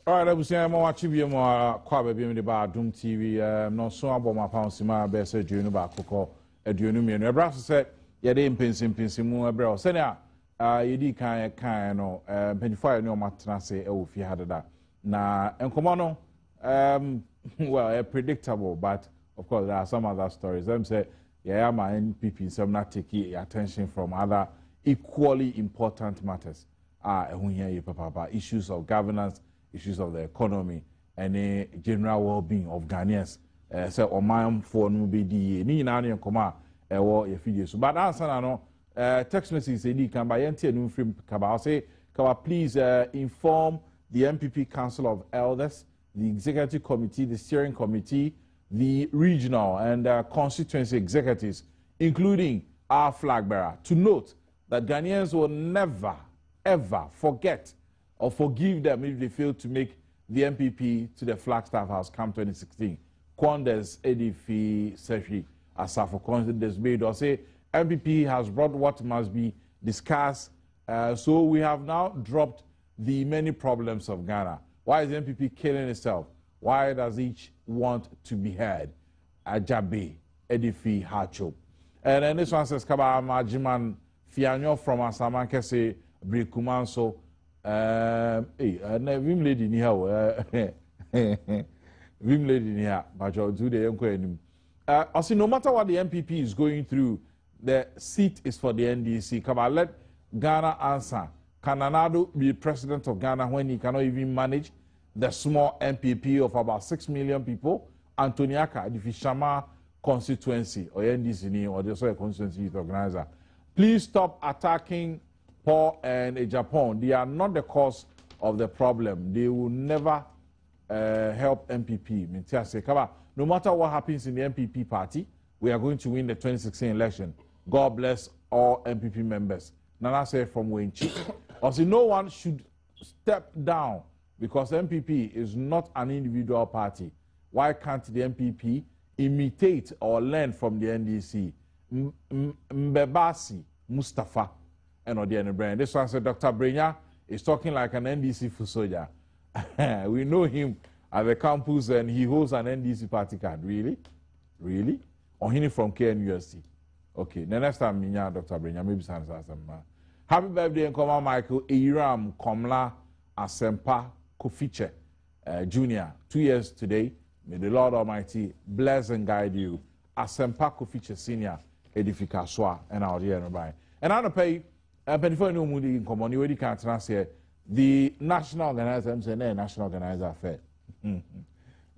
All right, I was saying, I'm watching you more quite baby the Badwam TV. No so about my pounds in my best do you know about Coco, a do you know me? And Nebraska said, yeah, they impensing more bro. Senya, you did kind no, penify no matter say, oh, if you had that. Now, and come on, well, predictable, but of course, there are some other stories. Them say, yeah, my NPP, some not taking attention from other equally important matters. When you hear papa issues of governance, issues of the economy, and the general well-being of Ghanaians. So, on my phone will be the Nina Koma, or your videos. But answer no, text message say, can buy a new film. Kaba say, Kaba, please inform the MPP Council of Elders, the Executive Committee, the Steering Committee, the regional and constituency executives, including our flag bearer, to note that Ghanaians will never, ever forget or forgive them if they fail to make the MPP to the Flagstaff House come 2016. Quandes Edifi Sefi Asafo Condes made or say MPP has brought what must be discussed. So we have now dropped the many problems of Ghana. Why is the MPP killing itself? Why does each want to be heard? Ajabe Edifi Hacho. And then this one says Kaba Majiman Fianyo from Asaman Kese Brikumanso. Vim lady ni ha Vim lady ni ha but you do the enko I see no matter what the MPP is going through, the seat is for the NDC. Come on, let Ghana answer. Can Nana be president of Ghana when he cannot even manage the small MPP of about 6 million people? Antoniaka, the Fishama constituency or NDC or the other constituency organizer. Please stop attacking Paul and Japan. They are not the cause of the problem. They will never help MPP. No matter what happens in the MPP party, we are going to win the 2016 election. God bless all MPP members. Nana said from Wenchi. Also, no one should step down because MPP is not an individual party. Why can't the MPP imitate or learn from the NDC? Mbebasi Mustafa. And Odiana Brand. This one said Dr. Brenya is talking like an NDC for soldier. We know him at the campus and he holds an NDC party card. Really? Really? Or he from KNUST? Okay, the next time, Dr. Brenya, maybe some. Happy birthday and come Michael Iram Komla Asempa Kofiche Jr. 2 years today. May the Lord Almighty bless and guide you. Asempa Kofiche Senior Edifika Swa and our dear nearby. And I don't pay. Before you move in common, you already can't say the national organizer, I'm saying national organizer affair. The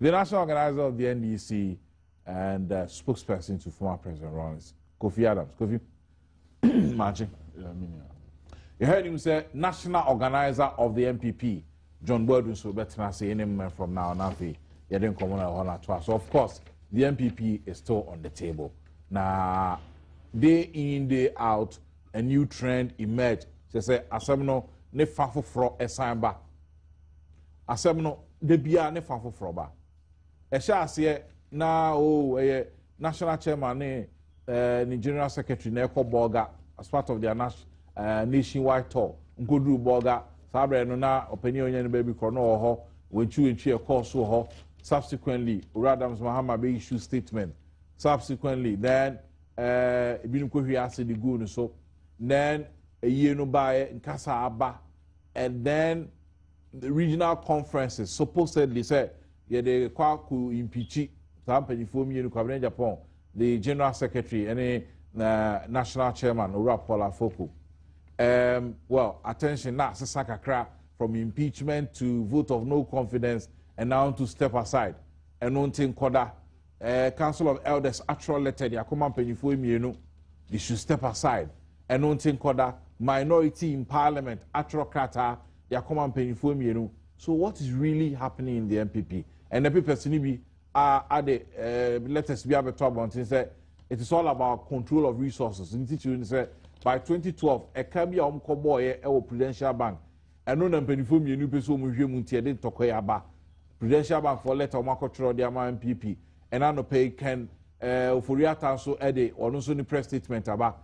national organizer of the NDC and spokesperson to former President Rawlings, Kofi Adams. Kofi, imagine. You heard him say national organizer of the MPP, John Badwam, so better say any man from now on. You didn't come on twice. So of course, the MPP is still on the table. Now, day in, day out, a new trend emerged. Say, Asemno ne fafo fro esamba. Asemno de bia ne fafo fro ba. Esha ase na national chairman ne general secretary na eko boga as part of their nationwide tour. Nkodru boga sabre no na opinion nya ne baby kro no ho wenchu e course ho. Subsequently, Adams Mahama be issue statement. Subsequently, then ibinu ko hwi ase the go no so. Then a year no by in Casa Abba, and then the regional conferences supposedly said, yeah, they kwaku impeach company for me in Japan, the general secretary and a national chairman, Urapola Foko. Well, attention now, Sasakakra from impeachment to vote of no confidence, and now to step aside. And on thing Koda, Council of Elders actual letter, the Akoman for me, they should step aside. And on think that minority in parliament, atrocrata, they are common paying for me. So what is really happening in the MPP? And the people are the letters be able to talk about it. It is all about control of resources. In say by 2012, a Kabia Omkoboy a Prudential Bank. And no one paying for me, new person with you didn't talk about Prudential Bank for letter of Marco Tro, the MPP. And I no pay can for Riata so Eddie or no so press statement about.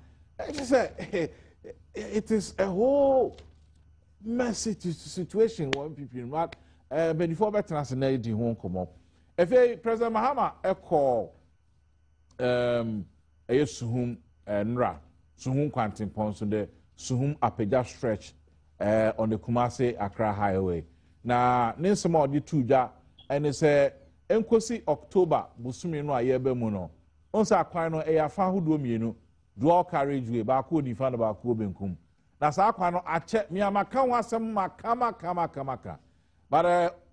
It is a whole messy situation when people before better na di ho komo efe President Mahama call suhum nra suhum kwantimpon so the suhum apeja stretch on the Kumasi Accra highway na ninsema odi tuja ene se enkosi October busumi no ayebe mu no onsa akwan no afa hodo mienu dual carriageway ba ko di fa na ba ko benkum na sa akwan no ache miama kan wasem makama but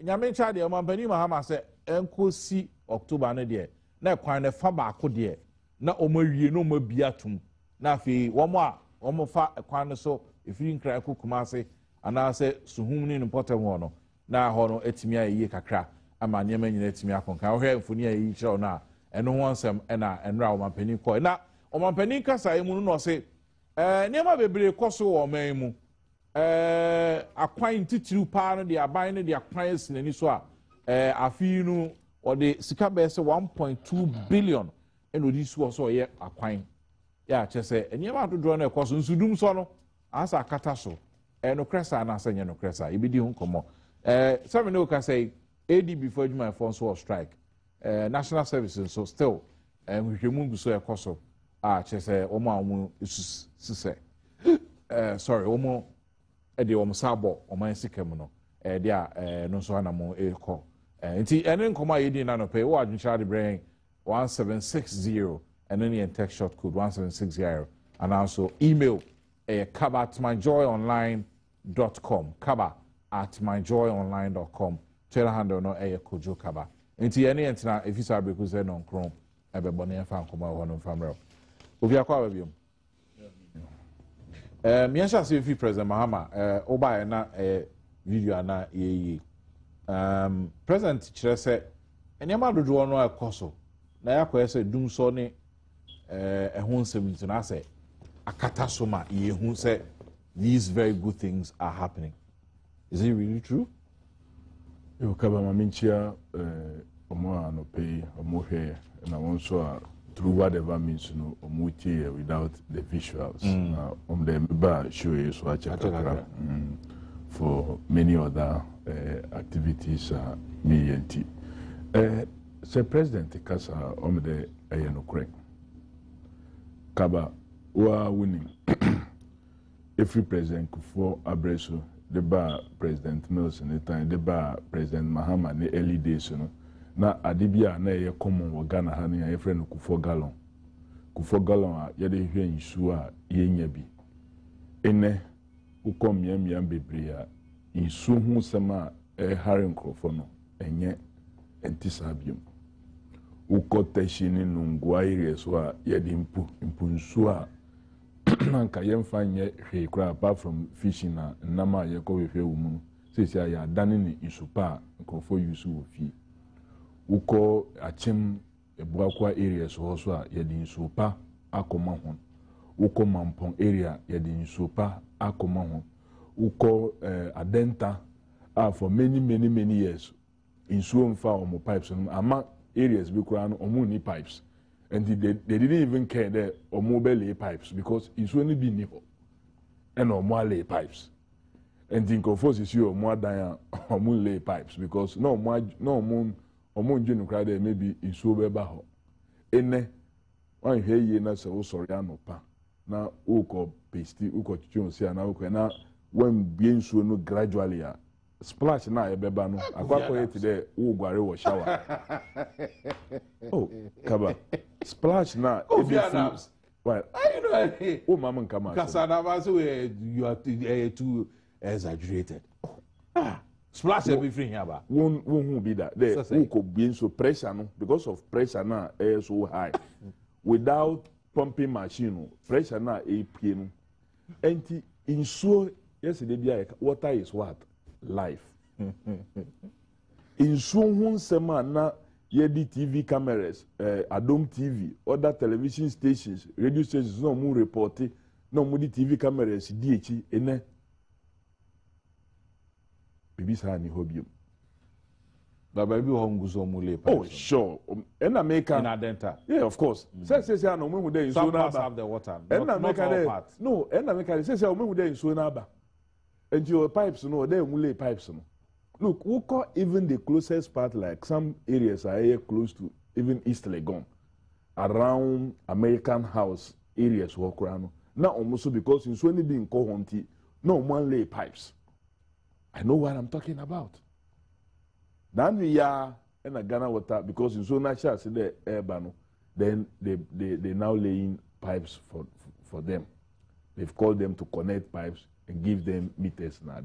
nyame cha de omanpani Mahama se enkosi October no de na akwan no fa ba ko de na omawie no mabiatum na afi womo fa akwan no so ifiri nkra ko Kumasi ana se suhum ni important ho no na ho no etimi ayi kakra ama nyema nyina etimi akonka wo hwe mfoni ayi kyerɛ na eno ho nsɛm na enra omanpani kɔ na omanpani kasa emu no se nyema bebre kɔ so wo man mu akwan titiru pa no de aban no de akwan sinani so a afi no ɔde sika bɛse 1.2 billion eno di so so yɛ akwan ya kyerɛ sɛ nyema dodo no ɛkɔ so nsudum so no asa akata so no kresa na asanya no kresa ibidi ho komo some no ka say AD before Juma force war strike national services so still hwehwemu gu so ekoso che say omo sise sorry omo de omo sabo oman sikam no de a no so anamo ekọ nti ene nkomo ayedi na no pay wo adwencha de brain 1760 and then the text short code 1760 and also email kaba@myjoyonline.com kaba@myjoyonline.com Twitter handle no kojo kaba nti ene entina efisa breku se no nkron ebebone enfa nkoma ho no famrel obi akwa babiom miasha se fi President Mahama oba na video na yeyi president kire se enema dodo no ekoso na yakwa se dum so ne ehun nsem na se akatasoma yehu say these very good things are happening. Is it really true? You kaba maminchia omo anope omo here na wonso through whatever means no omo tie without the visuals the ba show is so for many other activities me enti say president kasa the ayenokre kaba were winning. Every president for Abreso, the bar President Mills in the time, the bar President Mahama in the early days, na Adibia na ye common wa Ghana hani ya friend Kufo Gallon. Kufo Gallon yade hwe insua ye nyabi. Ene ukom yam bebre insu hu sama Harry Nkrofo no enye entisabium. Ukoteshini nungwa areas wa yade impu nsua nanka yemfa nye hwekura apart from fishing na nama yekọ hwehwe wumu sesi ya dane ni isupa nkofo yusu ofi ukọ achem ebuakwa areas ho so a yedi isupa akoma ho ukọ mampon area yedi isupa akoma ho ukọ adenta for many years insuo mfa omo pipes no ama areas bi kura no omo ni pipes. And they didn't even care that or mobile pipes because it's only been nipple and or more lay pipes. And think of us is you or more than or moon lay pipes because no moon or moon junior cry there maybe it's so baho. Ene one here ye na so sorry no pa na uko pasty uko chichon see na uko na when being so no gradually splash na ebeba no akwakọ yeti there wo gware wo shower. Oh kaba splash na Adams. Well, I know. Oh, mama, come on. Kasana, you are too exaggerated. Splash everything here, ba. Won't be that. There, who could be so pressure no because of pressure now air so high. Without pumping machine, pressure now a piano. And insure yesterday, water is what life. Insure one semana. Yedi TV cameras, Adom TV, other television stations, radio stations, no more reporting, no more TV cameras, DH, ene. Baby Sani Hobium. But baby Honguzo Mule. Oh, sure. And America. In Adenta. Yeah, of course. Says, I know when they in Sonaba. Have the water. And America. No, and America says, I know when they in Sonaba. And your pipes, no, they mule pipes. Look, we call even the closest part, like some areas are here close to even East Legon, around American House areas walk around. Now almost because in so being Kohonti, no one lay pipes. I know what I'm talking about. Now we are in a Ghana water because in so natural see the air bano, then they now laying pipes for them. They've called them to connect pipes and give them meters now.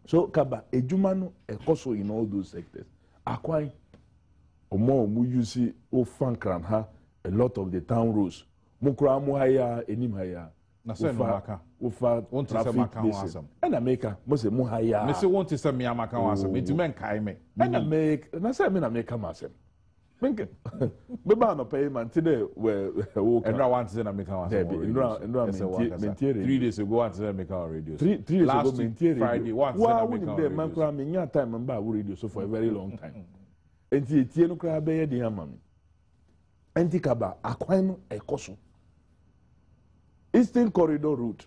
So kaba ejumano ekoso in all those sectors. Akwai omo mu use o fankran ha a lot of the town roads. Mukra mu haya enim haya. Na se no maka. Ufa traffic listen. And America mo se mu haya. Me se want to say me amaka wasam. Enti men kai me. And America na se me na America masem. Menke. Me ba no pay man today where Endra want to say na America wasam. Endra 3 days ago want to say America on radio. 3 days last ago Friday want to say America on radio. Man kra me nya time man ba radio so for a very long time. Enti etie no kra be ye de amami. Enti kaba akwan no ekoso. Eastern Corridor route.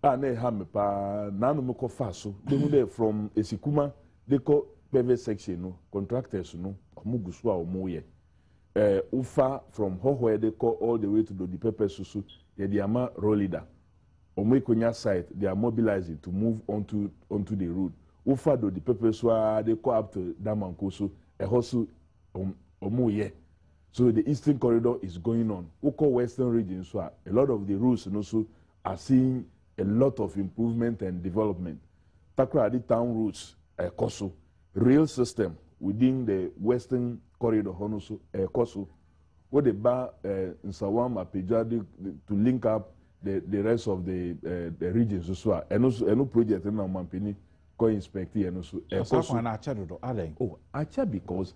Na ha me pa na no me ko fa so. They mu there from Esikuma they call PV section no contractors no omugusu a omoye. Ufa from where they call all the way to the Newspaer susu ye the ama road leader. Omekonya site they are mobilizing to move onto the road. Ufa do the Newspaer so they call up to Damankoso a hosu omoye. So the Eastern Corridor is going on. Uko Western region, so a lot of the routes also are seeing a lot of improvement and development. Takra the town routes, Koso, rail system within the Western Corridor, Honoso, Koso, where the bar Nsawam, Apejadi to link up the rest of the regions also, and also a new project in Mampini, co-inspect and also. Oh, Acha because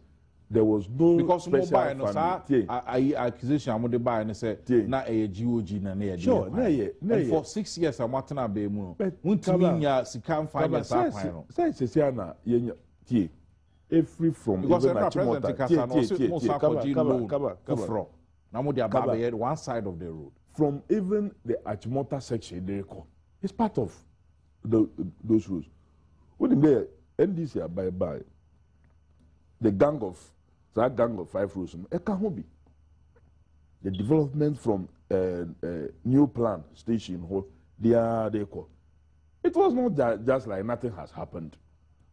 there was no because special buy no acquisition I'm the buy and say na a GOG na na sure na for 6 years I'm watching a be mu untimi nya sika find yourself no say na yenya tie free from because even at Achimota na mo dey about one side of the road from even the Achimota section they call it's part of those roads when there NDC by the gang of 5 roads. The development from new plan station, they call. It was not just like nothing has happened.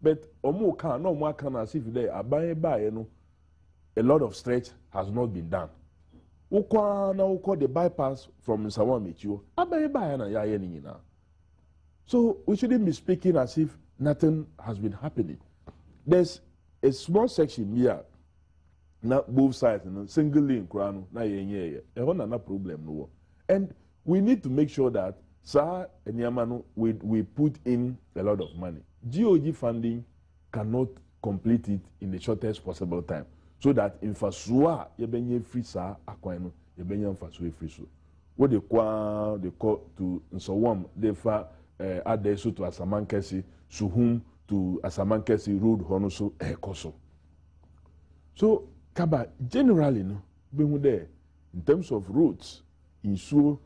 But no more can as if they are by a lot of stretch has not been done. The bypass from Sawamichu, so we shouldn't be speaking as if nothing has been happening. There's a small section here, not both sides, single lane, na problem no. And we need to make sure that we put in a lot of money. GOG funding cannot complete it in the shortest possible time, so that infrastructure yebenye free sa akwano yebenye infrastructure free so. What they call to Nsawam, they fa adesu to Asamankesi, Suhum to Asamankesi Road Honoso Ekoso. So Kaba generally no be there in terms of roads, ensure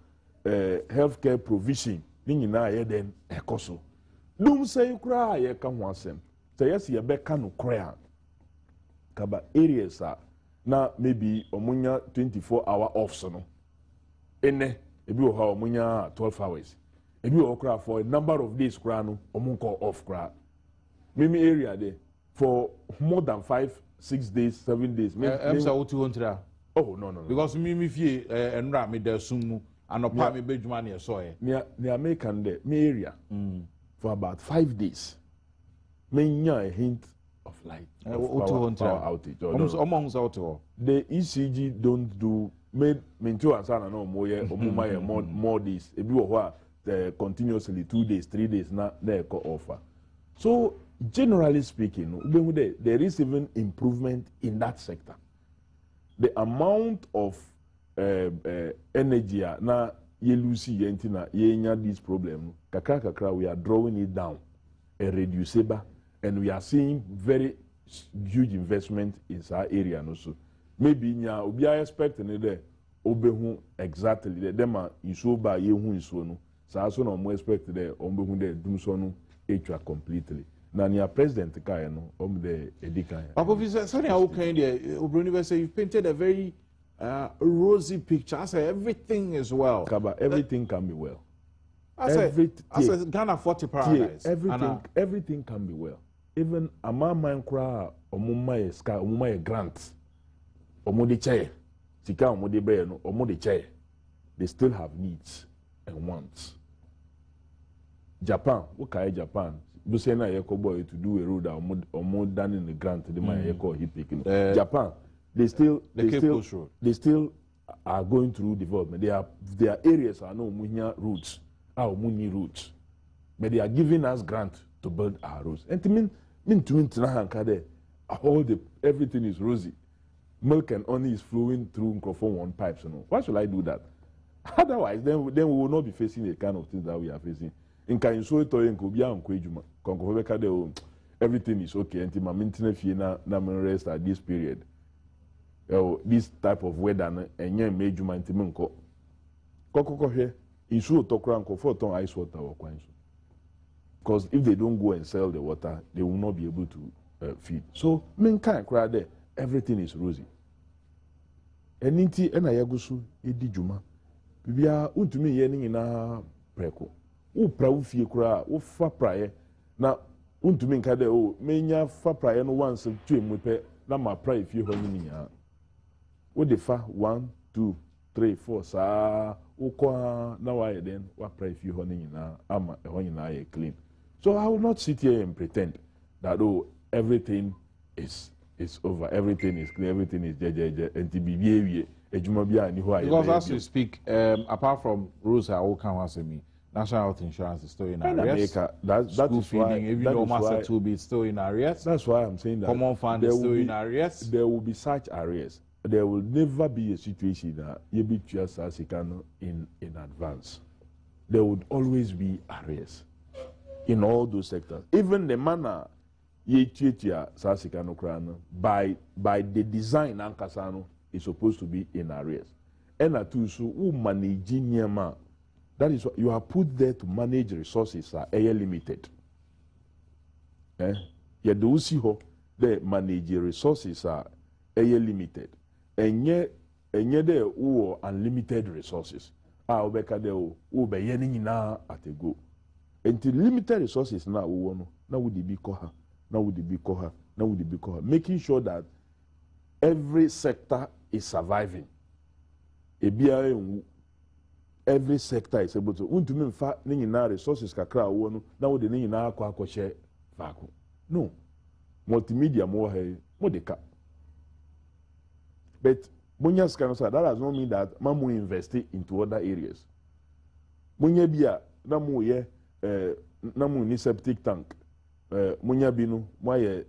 healthcare provision, ningina ye den Ekoso. Dum say kra ye ka ho asem. Say yes ye be ka no kra. Kaba areas na maybe omunya 24-hour off so no. Ene ebi o ha omunya 12 hours. Ebi o kra for a number of days kra no omunko off kra. Mimi area there for more than 5, 6 days, 7 days. Oh no. Because Mimi fie enra me der sumu anopa me bedwuma na so ye. Ne American there, me area for about 5 days. Me nya a hint of light. Power outage. The ECG don't do me to answer no more days. Ebi wo ho continuously 2 days, 3 days na offer. So generally speaking, there is even improvement in that sector. The amount of energy na yelusi yentina yenya this problem, kakra we are drawing it down and reducible, and we are seeing very huge investment in our area also. Maybe nya obi expecting there obehu exactly the dema inso ba yehu inso no sa so na mo expect there obehu there dum so no etua completely. na nia president kai no the edikan. Papa Visa, Sonny, how can you say you've painted a very rosy picture? I say everything is well. Kaba, everything can be well. I say Ghana 40 paradise. Everything can be well. Even a man cry omuma ska omuma grant. Omode chair. Sika omode be no omode chair. They still have needs and wants. Japan, okay, Japan. You say na boy to do a road or more than in the grant the man Japan. They still are going through development. Their areas are no munya roads, our muni roads, but they are giving us grant to build our roads. And to mean all everything is rosy. Milk and honey is flowing through microphone one pipes. You know. Why should I do that? Otherwise, then we will not be facing the kind of things that we are facing. In can so to in Kobia and Kwejuma, Konkoveka de everything is okay. And my maintenance fee na rest at this period. This type of weather and yeah, major mantimenko. Kokoko here, in so tokran for ton ice water or quench. Because if they don't go and sell the water, they will not be able to feed. So, men can't cry there. Everything is rosy. And inti ena yagusu edi juma. Bibia untumi yeni ina preko. U pra u fie kura u fa praye na untumi nka de o menya fa praye no once tu emupe na ma praye fie ho ni nya. O de fa 1 2 3 4 sa u kwa na wa ye den wa praye fie ho ni nya ama ho nya ye clean. So I will not sit here and pretend that everything is over, everything is clear, everything is jeje and to be because as you speak, apart from rules I will come answer me. National health insurance is still in arrears. That is why, even though Master 2B is still in arrears. That's why I'm saying that. Common fund is still in arrears. There will be such arrears. There will never be a situation that you be just as in advance. There would always be arrears in all those sectors. Even the manner by the design Ankasano is supposed to be in arrears. And so managing that is what you are put there to manage resources are limited. You do see how the manage resources are limited. And yet there are unlimited resources. At a go. Until limited resources now would be koha. Now would be koha. Now would be koha. Making sure that every sector is surviving. Every sector is able to. Untume fa nina resources kakra wono. Now would nina kwa share vacuum. No. Multimedia more hey modeka. But Munya Skanosa, that does not mean that Mamu invest into other areas. Munya Bia, Namu ye, Namu ni septic tank. Munya Binu, my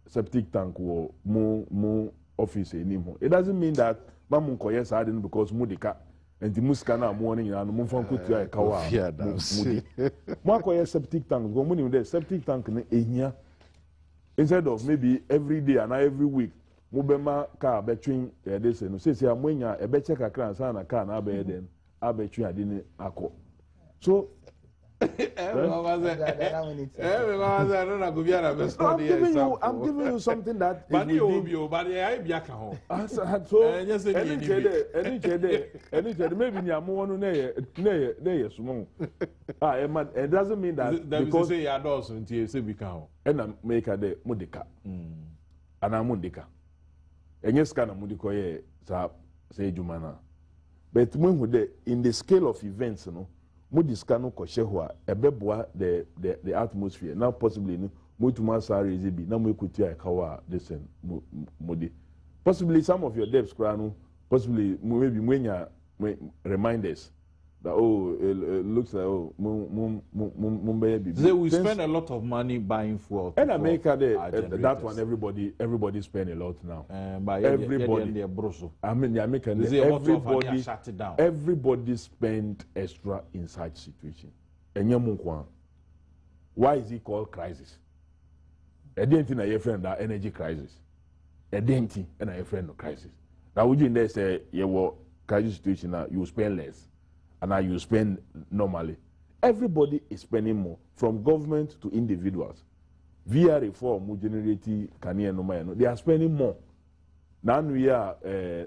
septic tank wo mu office anymore. It doesn't mean that Mamu Koya Sadin because Mudika and the Muskana morning and Mumfanku to a Kawa. Makoya septic tank, go money with the septic tank in instead of maybe every day and every week. Mubema car between this and say amwenya a better kakran sana car na be den abetwin adini akọ. So I'm giving you something that maybe it doesn't mean that because say and make a de mudika and amundika. Enyes kana mudiko ye say jumana. But when in the scale of events, no, mudiskano koshehwa ebeboa the atmosphere. Now possibly no mutuma sare ezibi na mwekutia kawa desen mudi. Possibly some of your debts kranu, possibly maybe mwenya reminders that it looks like we spend a lot of money buying fuel. And America, that one everybody spend a lot now. Everybody, I mean, the American everybody spend extra in such situation. And why is it called crisis? I didn't think I friend that energy crisis. I didn't think and I friend of crisis. Now would you there say you crisis situation now you spend less? And now you spend normally. Everybody is spending more, from government to individuals. VR reform generating Kanye no, they are spending more. Now we are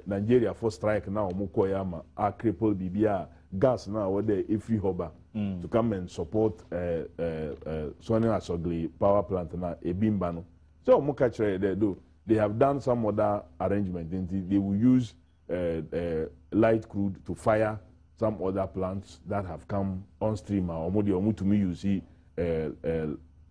Nigeria for strike now, Mukoyama, are crippled BBR, gas now, what they if you hover to come and support Sony Asogli power plant now, a bimbano. So Mukachre they do. They have done some other arrangement. They will use light crude to fire some other plants that have come on stream. Or to me, you see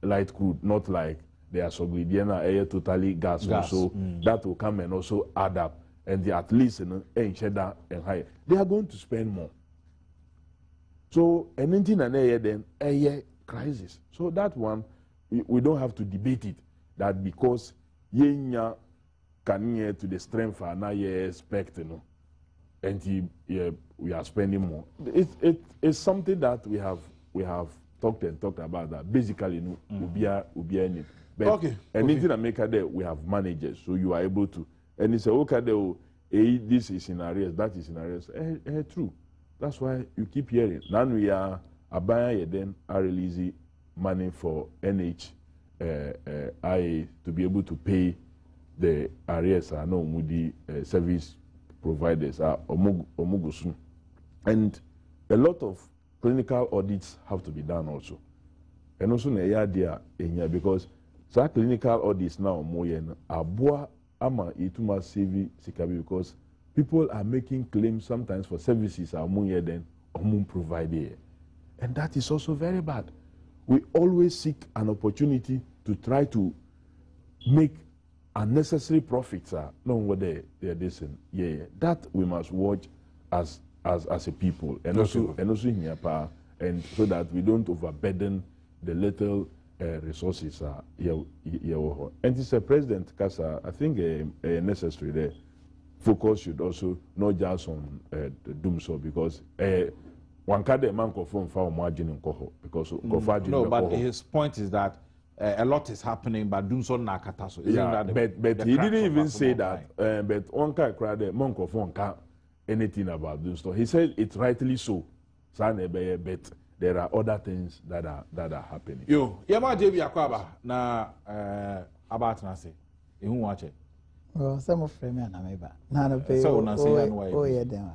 light crude, not like they are so Diana air totally gas. Also that will come and also add up, and they at least and cheddar and higher. They are going to spend more. So anything and then a crisis. So that one we don't have to debate it. That because yenya can to the strength and now you expect and we are spending more. It's something that we have talked about that basically will be any. But okay. Anything that make there we have managers, so you are able to. And it's okay this is in arrears, that is in arrears. True. That's why you keep hearing. Now we are then are releasing money for NHIA to be able to pay the arrears are no Moody service providers are omugusun. And a lot of clinical audits have to be done also. And also because some clinical audits now abua ama ituma save sikabi because people are making claims sometimes for services are more than provided. And that is also very bad. We always seek an opportunity to try to make unnecessary profits. No what they listen. That we must watch as a people, and also in Yapa, and so that we don't overburden the little resources here. And it's a president, Kasa. I think necessary there. Focus should also not just on the doomsday because one can't man confirm for margin in Koho because no, but his point is that a lot is happening, but doomsday nakataso. Yeah, but he didn't even say that. But one can't cry the monk of one can't anything about doomsday. He said it's rightly so. But there are other things that are happening. Yo, yama JB Akwaba na about nasi. Who watch it? Well, some of them are not. None pay. So na say oh yeah, them.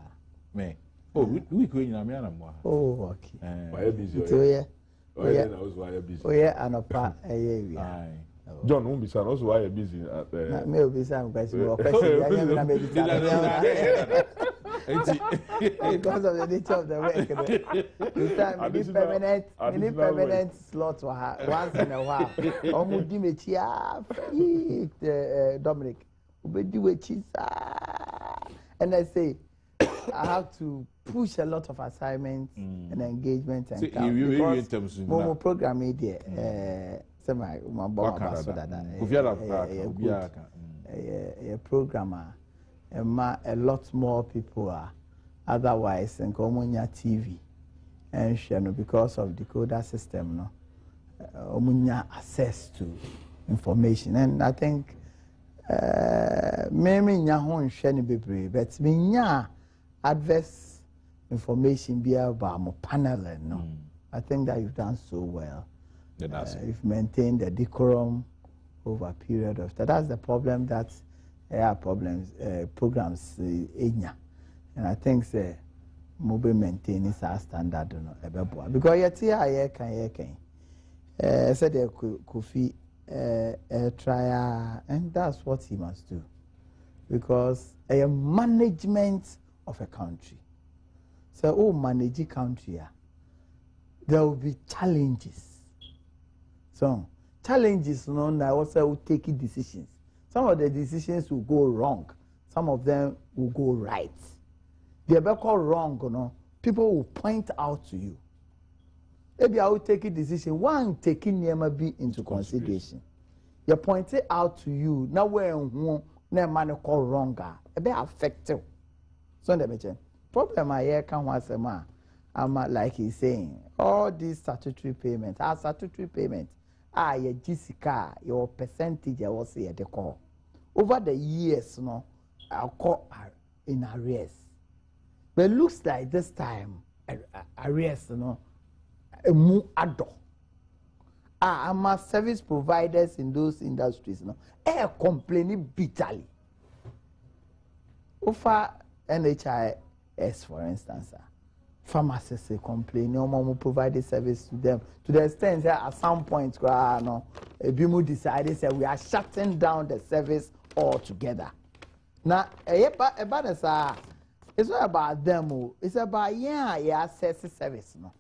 Me. Oh, we going na me na mo. Oh, okay. Why are busy? Oh yeah. Why busy? Oh yeah, anopa we. John won't be sad. Also, why are busy? Me will be sad because because of the nature of the work. This time, we need permanent slots once in a while. Omudi mechia, Dominic, ubedi wechisa, and I say I have to push a lot of assignments and engagement and because Momo program media. Semi, my boss so that a programmer. A lot more people are otherwise and Omunya TV and because of decoder system no Omunya access to information and I think maybe nya ho nhwe bebre but me nya adverse information be about mo panel no I think that you've done so well. You've maintained the decorum over a period of time. That's the problem that problems programs and I think say mobile maintain is our standard because yet here can said the Kofi trial and that's what he must do because a management of a country so manage a country there will be challenges so challenges no now also taking decisions. Some of the decisions will go wrong. Some of them will go right. They will go wrong, people will point out to you. Maybe I will take a decision. One taking never be into consideration. You point it out to you. Now when no man call wronger, it be affected. So the problem I hear can once a man. I'm like he's saying all these statutory payments. Our statutory payments. Your GCK, your percentage. I will say the call. Over the years, our call are in arrears. But it looks like this time, arrears, a mu addo. I'm service providers in those industries, no, complaining bitterly. Over NHIS, for instance, pharmacists complain, no more provide service to them to the extent that at some point, no, Bimu decided that we are shutting down the service altogether. Now, it's not about them, it's about access service, no,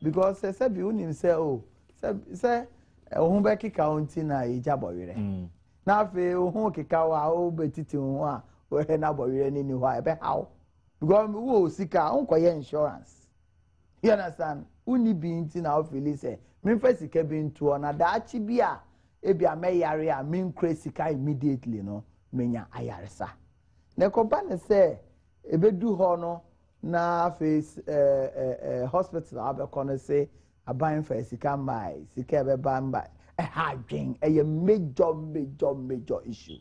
because they said you say oh, say Humbeki County na Ijaboyre. Now, if you Honkawa, Betty, where nobody any new how. Because we will seek our insurance. You understand? Uni being in our feelings, me first cabin to another Chibia, Ebia Mayarea, mean crazy immediately, no, Menya Ayaresa. The company say, Ebe do hono na face hospital, Abercona say, a buying for a sika my, sika bamba, a hard drink, a major issue.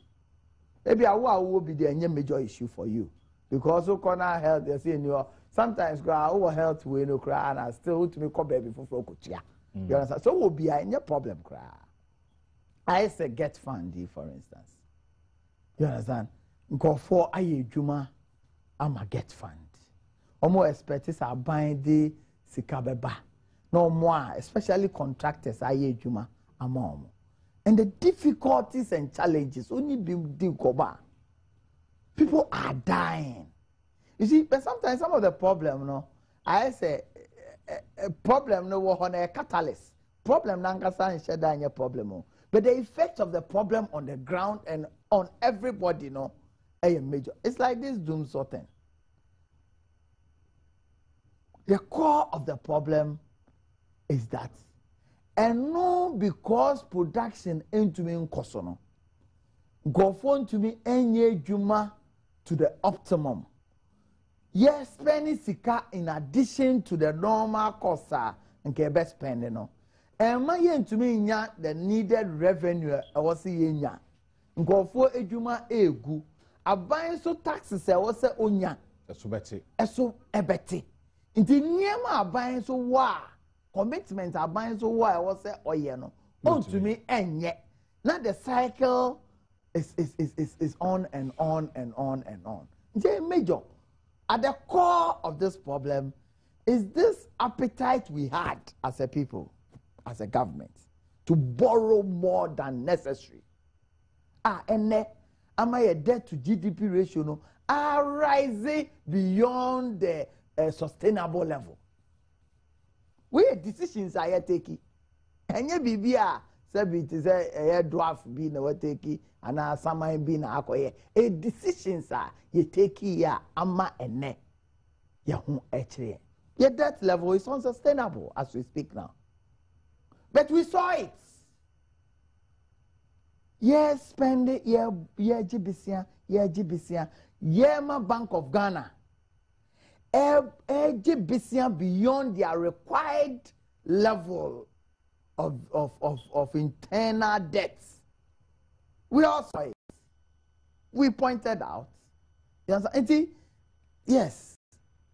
Maybe I will be the major issue for you. Because who corner health, they say, sometimes our health will no cry and I still to me come baby for Kutia. You understand? So will be a problem cry. I say get fundy, for instance. You understand? Go for a juma, I'm a get fund. Almost expertise are buying the sikabeba. No more, especially contractors, I juma, among. And the difficulties and challenges only be koba. People are dying. You see, but sometimes some of the problem, no, I say a problem no on a catalyst. Problem nankasa and sheda problem. But the effect of the problem on the ground and on everybody, no, a major. It's like this doom sorting. The core of the problem is that, and no, because production into me in Kosono, go phone to me any juma to the optimum. Yes, spending sika in addition to the normal cost and kebe spending no. And my yen to me nya the needed revenue I was seeing ya. Go for a juma egu. A buying so taxes I was say onya. Eso beti. Eso ebeti. Inti niema a buying so wa commitment a buying so wa I was say oyeno. On to me enye. Now the cycle is on and on and on and on. Major, at the core of this problem is this appetite we had as a people, as a government, to borrow more than necessary. And am I a debt to GDP ratio no, are rising beyond the sustainable level. We decisions are taking, and you be Sabi it is a dwarf being a wateki and a summer being a akoye. A decisions are you take ya ama ene yahu etre. Yet that level is unsustainable as we speak now. But we saw it. Yes, spend it, yeah, Gibisia, Bank of Ghana. Gibisia beyond their required level of internal debts. We also saw it. We pointed out. Yes,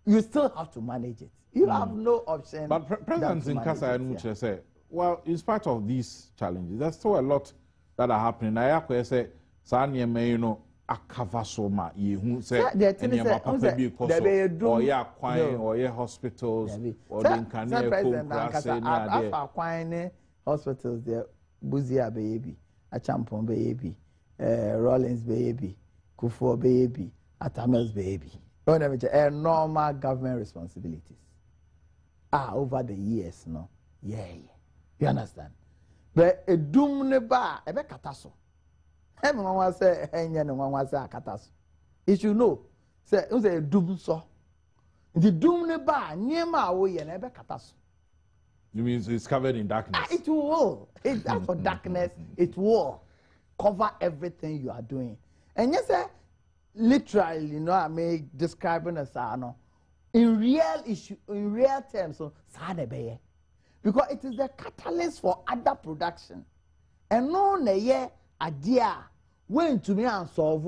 you still have to manage it. You have no option. But President Nkasa Anuche said, well, in spite of these challenges, there's still a lot that are happening. I have say, Sanya may you know, akavasoma ye say any papa be or ya kwine or ye hospitals or the Canadian hospitals there Buzia baby, a Champon baby, Rollins baby, Kufo baby, Atamels baby. Normal government responsibilities over the years, no. Yeah. You understand? But a doom neba a be kataso. Everyone was say enya no one was say kataso. It you know, say a doom so. The doom neba niema wo ye na be kataso. You mean it's covered in darkness? It will. It's that for darkness. It will cover everything you are doing. And yes, literally, you know, I may describing as no. In real issue, in real terms, so because it is the catalyst for other production. And no ne idea when to me and solve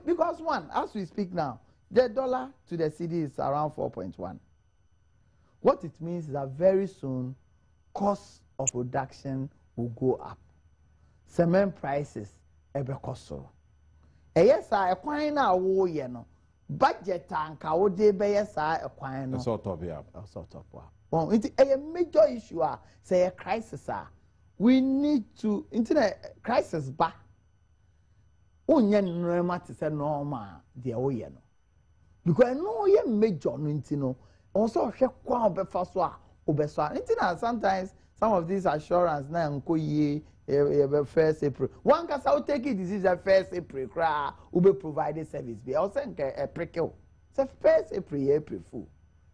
because one, as we speak now, the dollar to the cedi is around 4.1. What it means is that very soon, cost of production will go up. Cement prices ebe kosoro. Sa ekwan na wo ye no budget anka wo de be sa ekwan no sort of yeah. Well, it's a major issue say a crisis we need to internet crisis ba onye normal to say normal de wo ye no because no ye major no ntino also hwe kwa obefa so a obeso a sometimes some of these assurance na nko ye first April. One can say, take it, this is a first April, will be provided service. Be also a prickle. It's a first April Fool.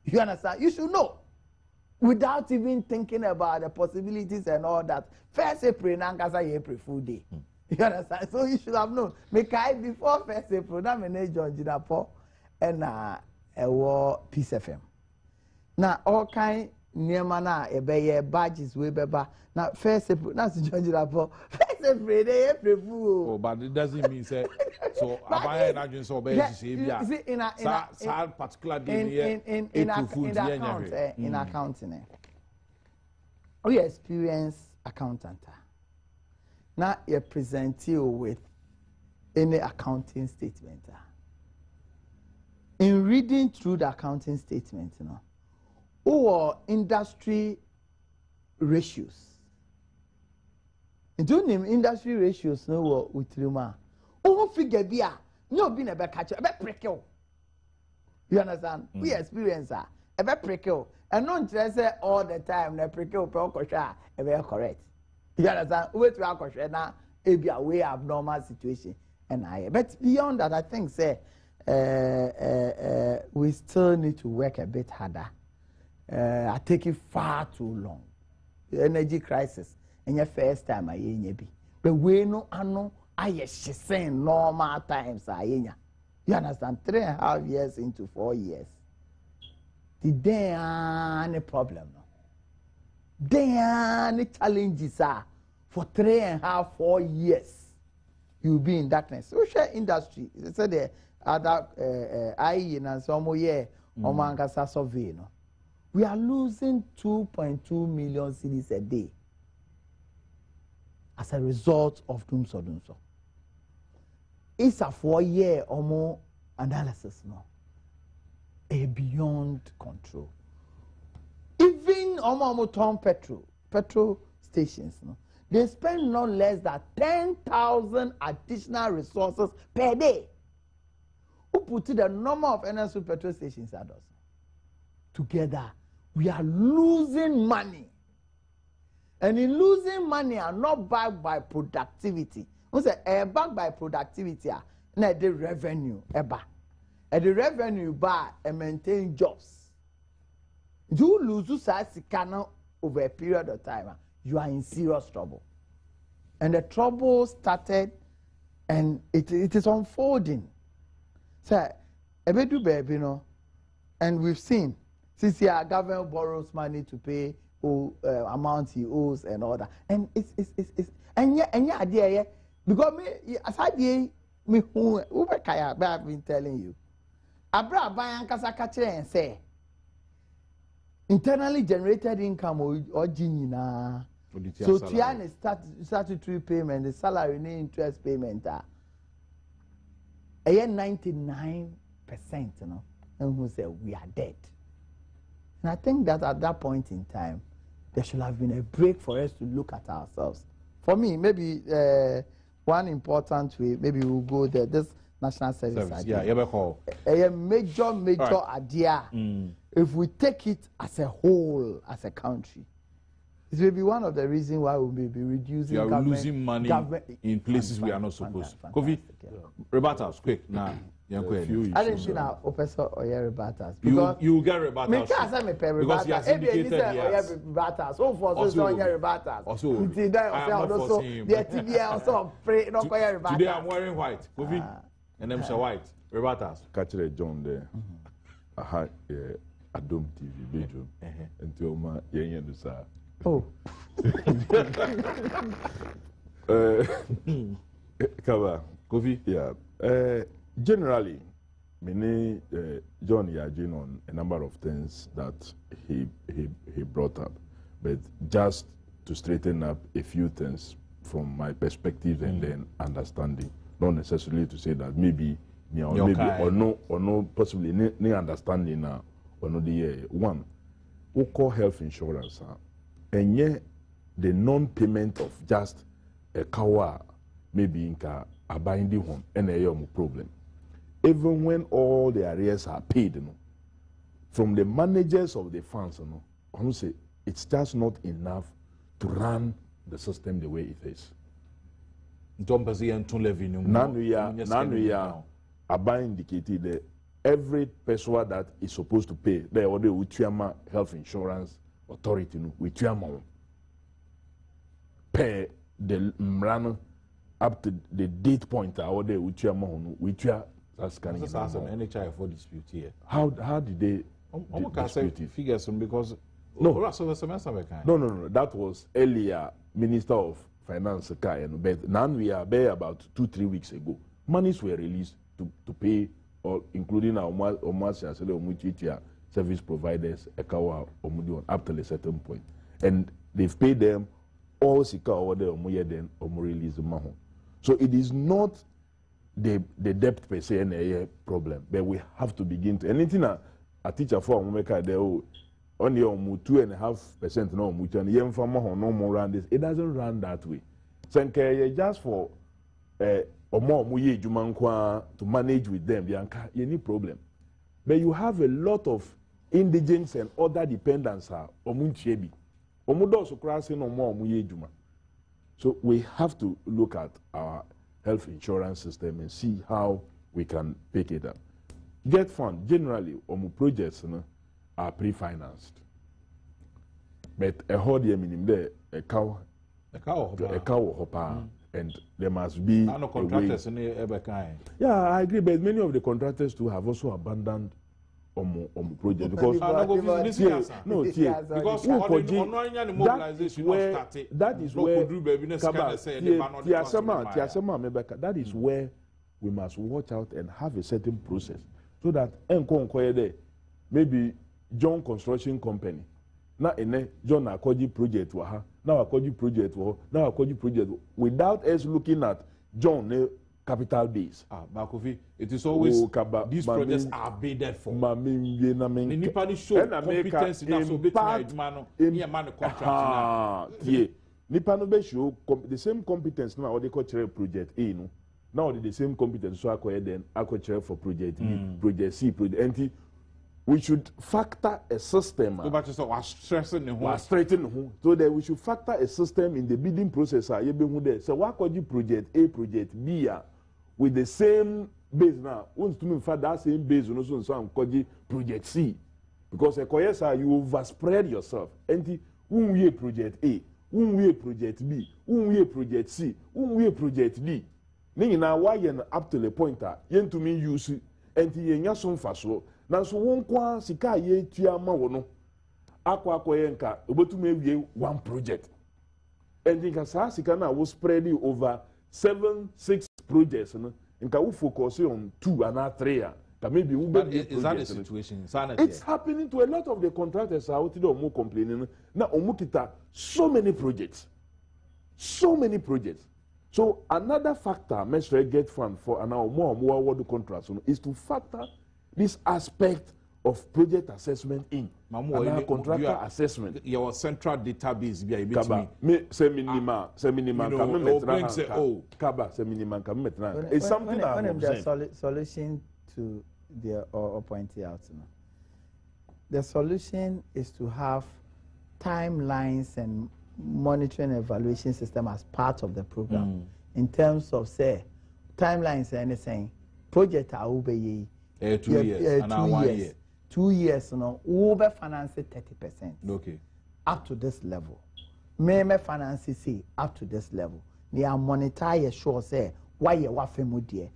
You understand? You should know. Without even thinking about the possibilities and all that. First April, Nankasa April Fool Day. You understand? So you should have known. Make I before first April, that means John Jinapo and a war Peace FM. Now, all kind Niamana, a badges, we beba. Now, first April, that's John Jinapo. First April Fool. Oh, but it doesn't mean say so. I imagine so. In a particular day, in accounting, we experience accountant. Now you present you with any accounting statement. In reading through the accounting statement, or industry ratios. Into name industry ratios no with Rima. Oh, figure beer, no being a back catcher, a back prickle. You understand? We experience a back prickle, and not just all the time, the prickle procosha, a very correct. You understand? Wait to our now, it be a way abnormal situation. And but beyond that, I think, say, we still need to work a bit harder. I take it far too long. The energy crisis. And your first time I be. But we no ano I saying normal times I You understand? 3.5 years into 4 years. Did there any problem? There any challenges for 3.5, 4 years. You'll be in darkness. Social industry. They said the other and some year Omankasa survey. No. We are losing 2.2 million cedis a day. As a result of Dumso. It's a 4-year or more analysis now. A beyond control. Even Tom petrol stations, no, they spend no less than 10,000 additional resources per day. Who put the number of NSU petrol stations at us? Together, we are losing money. And in losing money are not backed by productivity. We say backed by productivity na the revenue eba. And the revenue buy and maintain jobs. You lose sikana over a period of time, you are in serious trouble. And the trouble started and it is unfolding. So ebedu baby no, and we've seen since our government borrows money to pay amount he owes and all that, and it's and yeah idea because me as I did me who kaya I've been telling you abra bayan kasa kachere and say internally generated income or na so tian statutory payment, the salary and interest payment are 99%, and who say we are dead. And I think that at that point in time, there should have been a break for us to look at ourselves. For me, maybe one important way, maybe we'll go there. This national service idea. A major idea. If we take it as a whole, as a country, it will be one of the reasons why we may be reducing. We are losing money in places we are not supposed to. Kofi, rebatters, quick now. I didn't see now, Professor Oyer rebatters. You get rebatters. Me can't say me pay rebatters. Indicated yes. Rebatters. So for those Oyer rebatters. Also, the TBA also pray no Oyer rebatters. Today I'm wearing white. Kofi, and them say white rebatters. Catch the John there. I had Adom TV bedroom until my young sir. Oh. Cover. Kofi. Yeah. Generally, many John Yajin on a number of things that he brought up, but just to straighten up a few things from my perspective and then understanding. Not necessarily to say that maybe or no possibly any understanding or no the one. We call health insurance and yet the non-payment of just a car maybe in a binding home and a problem. Even when all the arrears are paid, from the managers of the funds, I say it's just not enough to run the system the way it is. Now we are indicated that every person that is supposed to pay, they order with health insurance authority, with pay the run up to the date point. I order with that's kind of NHI for dispute here. How did they dispute it? Figures because no, that was earlier Minister of Finance, but now we are there about 2-3 weeks ago. Monies were released to pay, or including our service providers, up to a certain point, and they've paid them all sika over there, then release the money. So it is not the debt per se a problem, but we have to begin to anything a teacher for only 2.5% no mutual no more run this. It doesn't run that way. So just for to manage with them, any problem. But you have a lot of indigents and other dependents so we have to look at our health insurance system and see how we can pick it up. Get fund generally projects are pre-financed, but a whole year minimum there a cow and there must be no contractors in yeah, I agree, but many of the contractors too have also abandoned project because that is where we must watch out and have a certain process so that maybe John Construction Company now John Akoji project now Akoji project now Akoji project without us looking at John capital base. Bakofi, it is always these projects are bided for. Nipani show competence in that so bit Nipano show the same competence now they call project A no. Now the same competence so acquire then acquire for project B, project C, project NT. We should factor a system. So that we should factor a system in the bidding process. So what could you project A, project B with the same base now? Once to me for that same base, you know, so project C. Because you overspread yourself. And we project A, we project B, we project C, we project D. Now why you up to the point that you to me use and you some fast. Now so one kwa sika ye tiama wono akwa yenka obetume one project and nka sa sika na was spread over 7-6 projects no nka we focus on 2 and 3 maybe we is that the situation it's happening to a lot of the contractors out there more complaining na omukita so many projects so another factor Mestre get fund for and now more award contracts is to factor this aspect of project assessment in and contractor assessment. Your central database be a bit it's something when the solution to the or pointing out. The solution is to have timelines and monitoring and evaluation system as part of the program. In terms of say timelines and anything, project are obey 2 years and 1 year. 2 years, no, over finance 30%. Okay. Up to this level. May finance say up to this level. They are monitor sure say why you wa femu dear.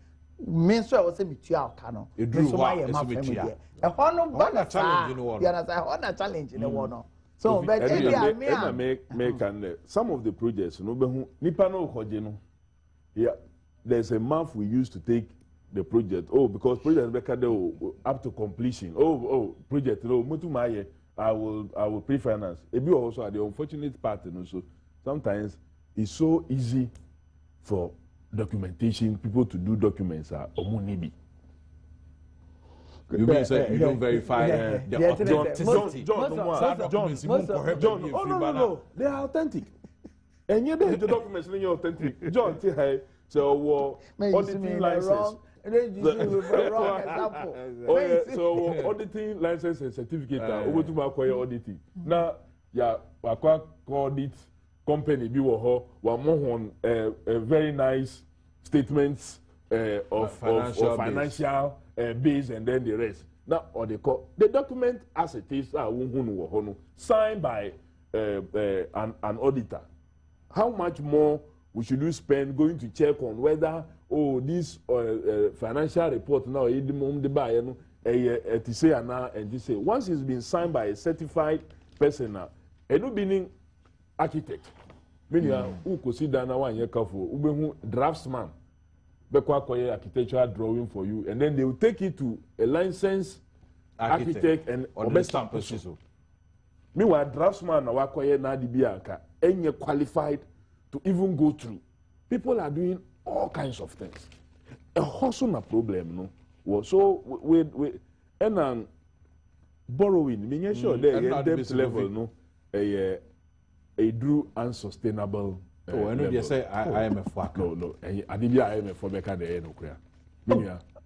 Me so I was say me tua kano. E drew why you ma femu dear. E hono ba challenge in one. You understand? Hono challenge in the one. So but some of the projects no be hu nipa no koje no. Yeah, there's a month we used to take the project. Oh, because project up to completion. Project. No, I will pre-finance. It be also the unfortunate part, so sometimes it's so easy for documentation, people to do documents are omunibi. You mean say you don't verify the authenticity? John, no, they are authentic. And yet the documents are authentic. John, so auditing license. So auditing license and certificate over to acquire auditing. Now, yeah, acquire audit company be one very nice statements of financial base and then the rest. Now, or they call the document as it is signed by an auditor. How much more we should you spend going to check on whether this financial report now and say once it's been signed by a certified person now, and meaning architect, meaning who consider now one year careful, draftsman, architectural drawing for you, and then they will take it to a licensed architect and stamp. Meanwhile, draftsman now any qualified to even go through. People are doing all kinds of things. A hustle a problem, no. So we and borrowing, meaning sure the debt level, no, a drew unsustainable. Oh, I know they say IMF work. No, Adibia IMF for Becca the no clear.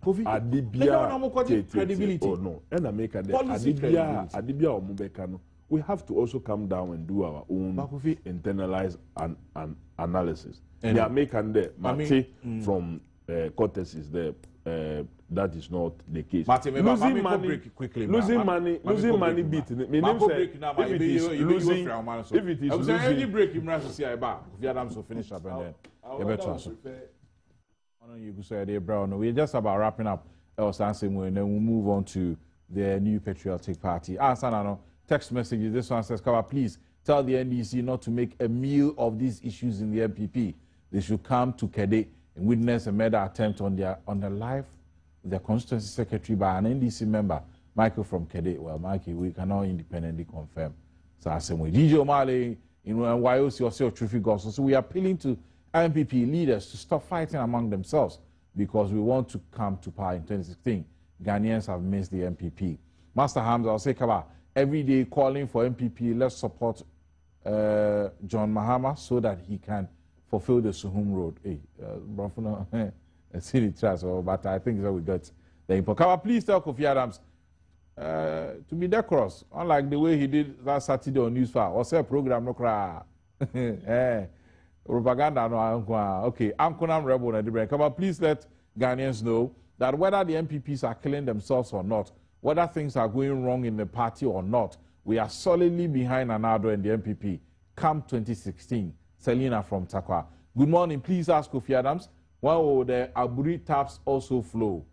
Adibia credibility. Oh no, and I make Adibia or Mubeka no. We have to also come down and do our own internalized analysis. And yeah, make and there, from cortesis there. That is not the case. Losing money quickly. Losing money beat. If it is losing break, you must see about. If Adom so finish up and then you better. You could say, Brown. We're just about wrapping up our Sansing, and then we'll move on to the New Patriotic Party. Sanano. Text messages. This one says, please tell the NDC not to make a meal of these issues in the MPP. They should come to Kede and witness a murder attempt on the life of their constituency secretary by an NDC member, Michael from Kede. Well, Mikey, we cannot independently confirm. So I say, DJ O'Malley in YOC or Trophy Gospel. So we are appealing to MPP leaders to stop fighting among themselves because we want to come to power in 2016. Ghanaians have missed the MPP. Master Hamza, I'll say, every day calling for MPP, let's support John Mahama so that he can fulfill the Suhum Road. Hey, but I think that we got the info. Please tell Kofi Adams to be decorous, unlike the way he did that Saturday on Newspaer. Or say program no cry. Propaganda no. Okay, I'm Kunam Rebel and the please let Ghanaians know that whether the MPPs are killing themselves or not, whether things are going wrong in the party or not, we are solidly behind Anado and the MPP. Come 2016. Selina from Takwa. Good morning. Please ask Kofi Adams, why will the Aburi taps also flow?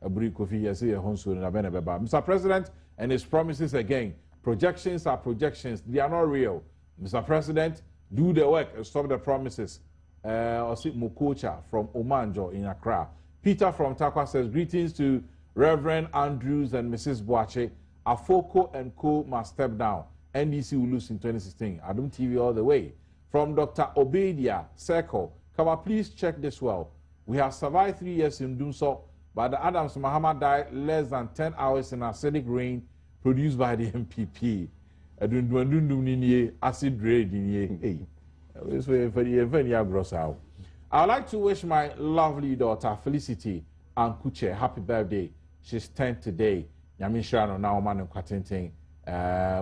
Aburi Kofi, yes, Mr. President, and his promises again. Projections are projections. They are not real. Mr. President, do the work and stop the promises. Mukocha from Omanjo in Accra. Peter from Takwa says, greetings to Reverend Andrews and Mrs. Boache. Afoko and Co. must step down. NDC will lose in 2016. Adom TV all the way. From Dr. Obedia Circle. Please check this well. We have survived 3 years in doing so, but the Adams Muhammad died less than 10 hours in acidic rain produced by the MPP. Acid rain. I would like to wish my lovely daughter Felicity and Kuche happy birthday. She's 10 today. Yamishano now man kwatinting.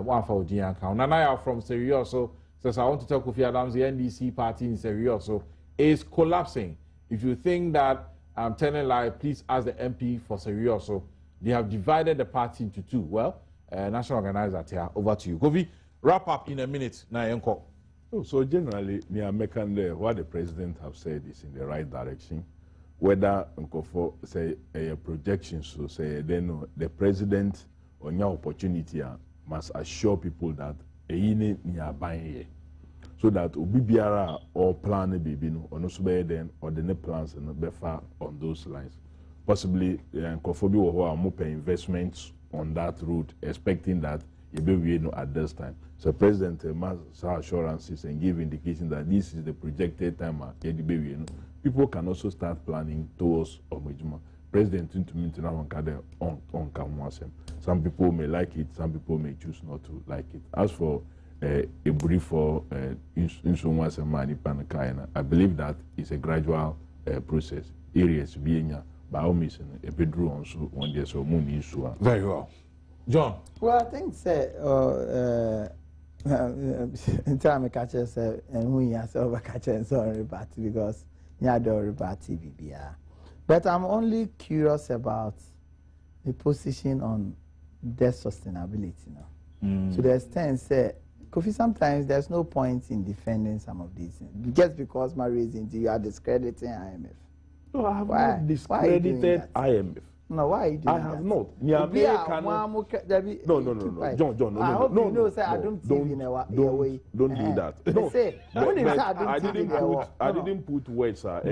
One for Dianka. Nanaya from Serioso says, I want to tell Kofi Adams the NDC party in Serioso is collapsing. If you think that I'm telling lie, please ask the MP for Serioso. They have divided the party into two. Well, national organizer here. Over to you. Kofi, wrap up in a minute. Now, so generally, what the president have said is in the right direction. Whether Nkofo say a projection, so say then the president on your opportunity must assure people that a yine near buying so that Obibiara or plan a baby no or no then or the net plans and be far on those lines. Possibly Nkofo will have more investments on that route, expecting that we know at this time. So President must assurances and give indication that this is the projected time people can also start planning towards Omejuma. President some people may like it, some people may choose not to like it. As for a brief for I believe that it's a gradual process. Areas being by all means a bedroom so one day so moon issue. Very well. John. Well, I think in time I catch us and we are so catch us on party because you do party BBR. But I'm only curious about the position on debt sustainability now. To the extent say Kofi, sometimes there's no point in defending some of these things just because my reason you are discrediting IMF. No, I have not discredited IMF. No, why are you doing I have that? not. No. John, no. I hope you know, say I don't do that. No, I didn't put words. If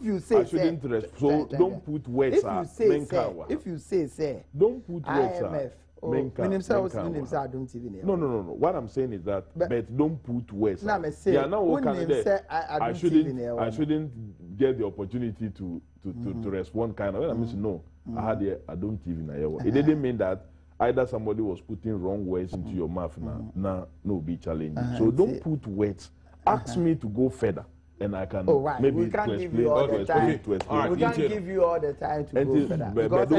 you say, I shouldn't rest. So don't put words. If you say, don't put words. IMF. No. What I'm saying is that, but don't put words. I shouldn't get the opportunity to respond kind of. I mean, no, I don't even. It didn't mean that either somebody was putting wrong words into your mouth now, no be challenging. So don't put words. Ask me to go further. And I can maybe we can't give you all the time. We can't give you all the time to go further. Because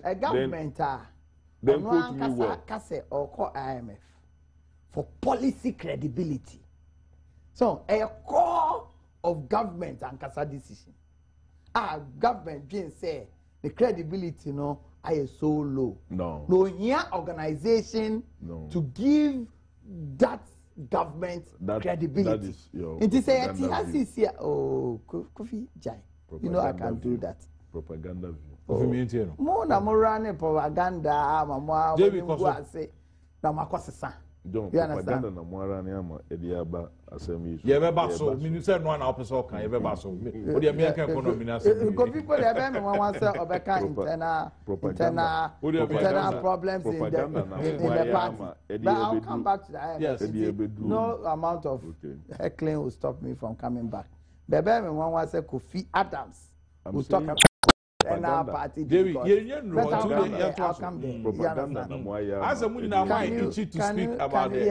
a government then quote me well. Or call IMF for policy credibility. So a core of government and Kasa decision. Government didn't say the credibility is so low. No here organization to give that government credibility. It is a Kofi Jai. You know I can't do that. Propaganda view. More na more running propaganda, mama. Don't propaganda na more running Ediaba assembly. You ever basso, Minister one episode can ever basso. What the American economy? People have been one say Obeka internal problems in the party. But I'll come back to that. Yes, no amount of heckling will stop me from coming back. Bebe one say Kofi Adams will talk about and our party. Propaganda. As a woman, I need you to speak about it.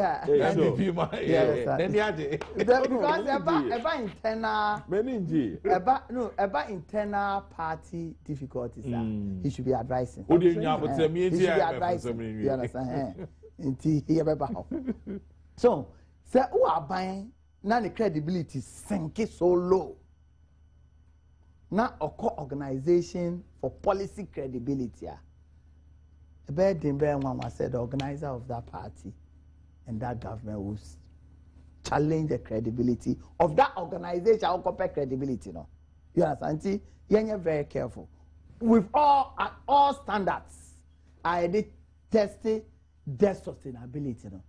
About internal party difficulties. He should be advising. He should be advising. You understand? So, say, who are buying? Now the credibility sinking so low. Now, a co-organization for policy credibility. A bad one was said the organizer of that party and that government will challenge the credibility of that organization or compare credibility. No, you understand? You're very careful. With all standards, I did tested debt sustainability. No?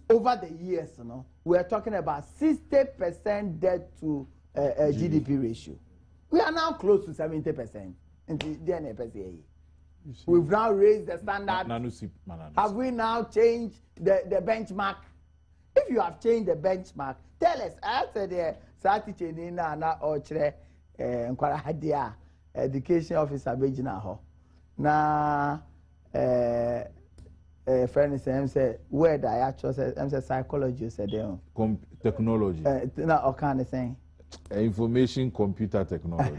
Over the years, we are talking about 60% debt to GDP ratio. We are now close to 70%. We've now raised the standard. Have we now changed the benchmark? If you have changed the benchmark, tell us. I said the education officer na friend say where the actual say psychology said technology. Na okan saying information computer technology.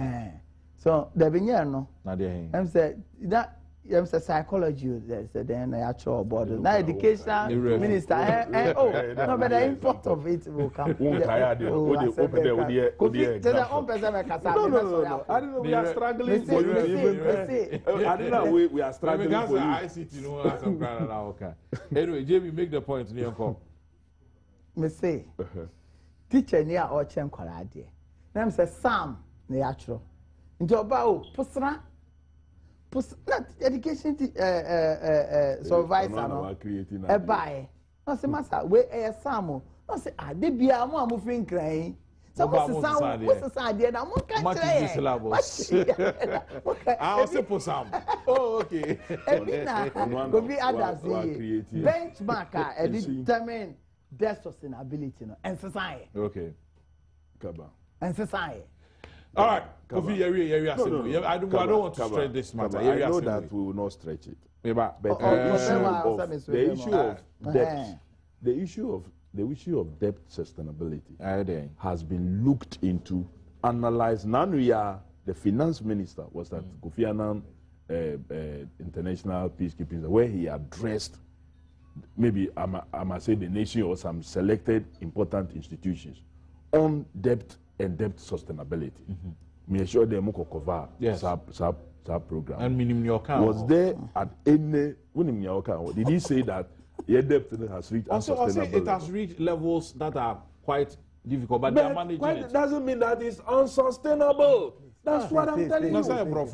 So the no. I'm say psychology. Then actual board. Now education minister. No, but the import of it will come. No. I don't know. We are struggling for you to even. I don't know. We are struggling for you. ICT. Anyway, Jamie, make the point. Me say. Teacher near or chen kwalade. Nam say Sam na actual. Nti oba o pusra education supervisor no. E bae. No say masa we Sam. No say de bia mo amofin kran. So what's the idea? I'm okay. Much is the syllabus. I'll say for some. Oh, okay. Go be others. Benchmark determine their sustainability and society. Okay. Kaba. And society. All right. I don't want to stretch this matter. I know that we will not stretch it. But the issue of debt, the issue of debt sustainability has been looked into, analyzed. Now the finance minister was at Kofi Annan International Peacekeeping, where he addressed, maybe I must say, the nation or some selected important institutions on debt and debt sustainability. Me sure they moko cover sub program. And minimum was there at any did he say that your debt has reached unsustainable? It has reached levels that are quite difficult, but they are managing it. Doesn't mean that it's unsustainable. That's what I'm telling you.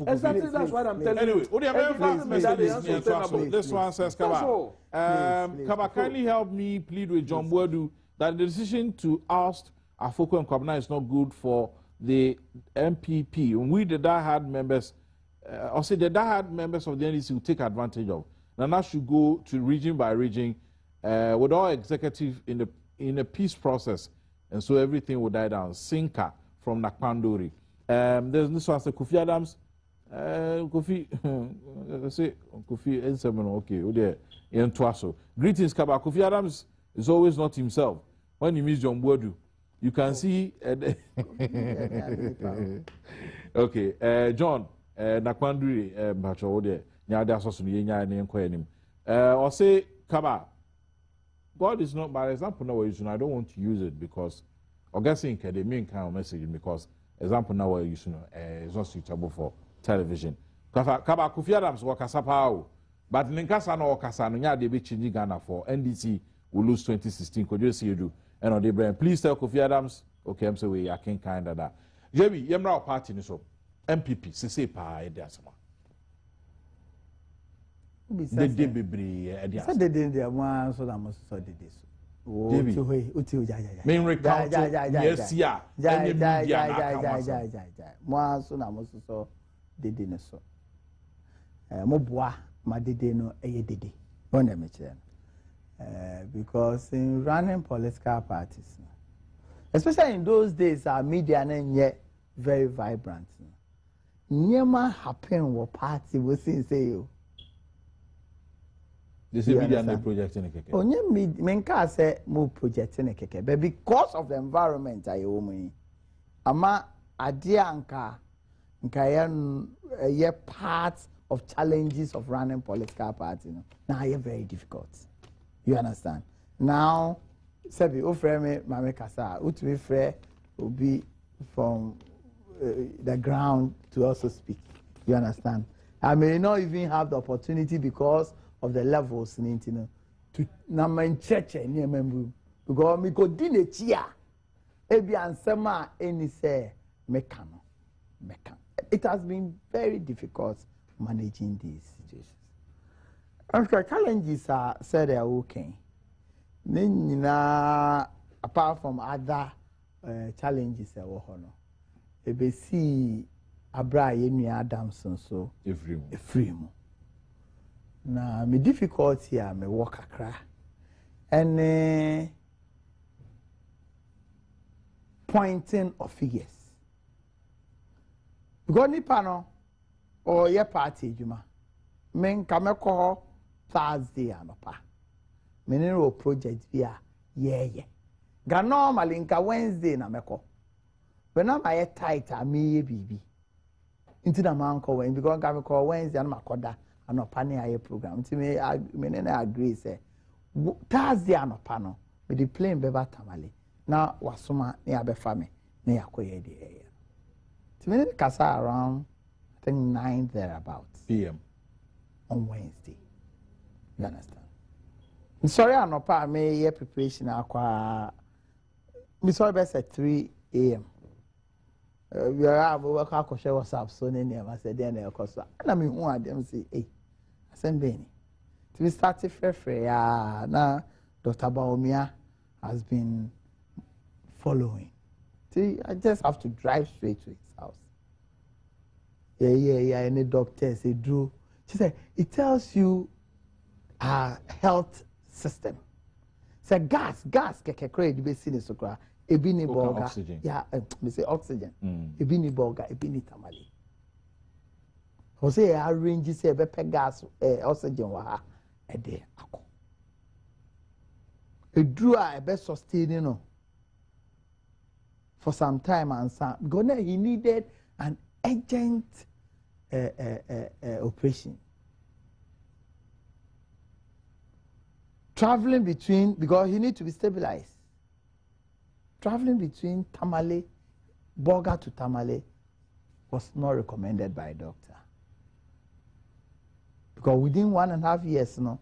Exactly, that's what I'm telling you. Anyway, this one says, Kaba, kindly help me plead with John Boadu that the decision to oust Afoko and Kwabena is not good for the MPP. We, the die-hard members, or say the die-hard members of the NDC will take advantage of. Now that should go to region by region with all executive in a peace process, and so everything will die down. Sinka from Nakpandori. There's this one, say Kofi Adams. Kofi, say Kofi N7. Okay, there in Twaso. Greetings, Kaba. Kofi Adams is always not himself. When he meets John Boadu, you can see. Okay, John Nakpandori. Bacho there. Nyada sosu ni yenya ni enko enim. Or say Kaba. God is not, by example, now using. I don't want to use it because, or guessing the main kind of message because example now we're using it's not suitable for television. Kaba Kofi Adams wakasa pao, but Ninkasa no wakasa no nya de be change Ghana for NDC will lose 2016. Could you see you do? And on the brand, please tell Kofi Adams. Okay, I'm saying I can't kind of that. JB, Yemra party ni so MPP say pa e dia sama. The day bebre e dia. Say the day there one so that must so the day so. Uti ja. Main recount yes ya. Mo so na must so the day ne so. Mo boa ma the day no eye dede. Won dem kire. Because in running political parties, especially in those days, our media are very vibrant. Never happen what party was say you. This is media and project in a keke. Oh, me can't say more project in a keke, but because of the environment, I owe me. Ama idea anka ye part of challenges of running political party. Now you're very difficult. You understand? Now, Sebi, offer me Mame Kasa, Utumi Fre will be from the ground to also speak. You understand? I may not even have the opportunity because of the levels in to Naman Church near Membu. Because me go dinner chia. Ebi ansema any say mekano. It has been very difficult managing these situations. After challenges are said they are okay. Apart from other challenges, we see Abraham Adamson so a free. Now, my difficulty are my work akra and pointing of figures. Because ni pano or your party, Juma. Men come call Thursday anopa. Menero project via yeah. Ga normally nka Wednesday na meko. When am I tight a me bibi. Into the man call when because nka me call Wednesday and makoda anopa ne aye program. Nti me na agree say Thursday anopa no me the plane beba tamale. Na wasoma ne abefa me na yakoye de yeah. Nti me kasa around I think 9 thereabouts PM on Wednesday. You understand? Sorry, I'm not part of my preparation. Me sorry, best at 3 a.m. We are work out share WhatsApp so near. I said then I cost. And I mean who are them say, hey, I send Benny. To be started fair. Now Dr. Baumia has been following. See, I just have to drive straight to his house. Yeah. Any doctor say Drew. She said it tells you our health system. Say gas, keke credit be seen so cry. Ebi ni burger. Oxygen. Yeah, me say oxygen. Ebi ni burger, ebi ni tamale. Ho say arrange say be pe gas oxygen wa ha e de akọ. Edru a be sustaining no for some time and some because he needed an urgent operation. Traveling between, because he need to be stabilized. Traveling between Tamale, Bolga to Tamale was not recommended by a doctor. Because within 1.5 years, no,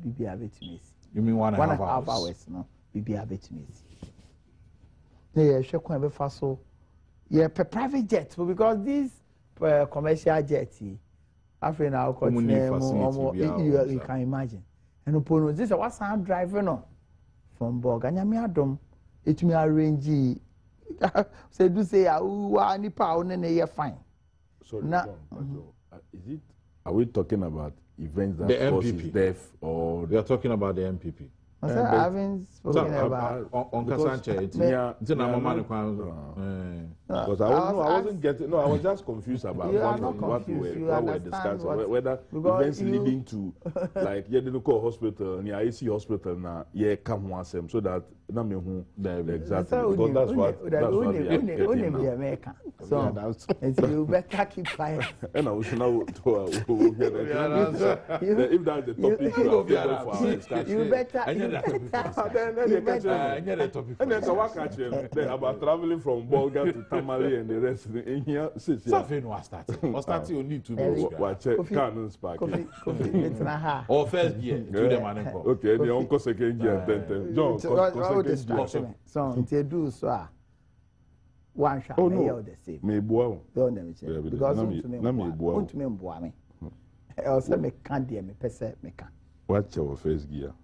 BB Abetimis. You mean 1.5 hours? No, BB Abetimis. Yeah, yeah, private jet, because these commercial jets, after now, you can imagine. And upon this, what's I'm driving on from Bolga, Adom, it may arrange. Say, do say, I need power and a fine. Sorry, is it? Are we talking about events that causes death, or we are talking about the MPP? I haven't spoken about on Kasanche. Because I wasn't getting. No, I was just confused about what we were discussing. Whether events leading to, like, yeah, they call hospital, near AC hospital, now, yeah, come once so that na me who exactly. Because that's what they are getting. So you better keep quiet. And I was now if that's the topic for our discussion, you better. And then so what catch them about traveling from Bolga to Tamale and the rest in here. Something was starting. You need to be watch Canon Spark. Or first year to them and okay, the uncle second year, then John. So they do so. One shot. Oh no, the same. Me boa. Don't let me say because to me boa me. Also me can't dear me pese me can. Watch your first gear.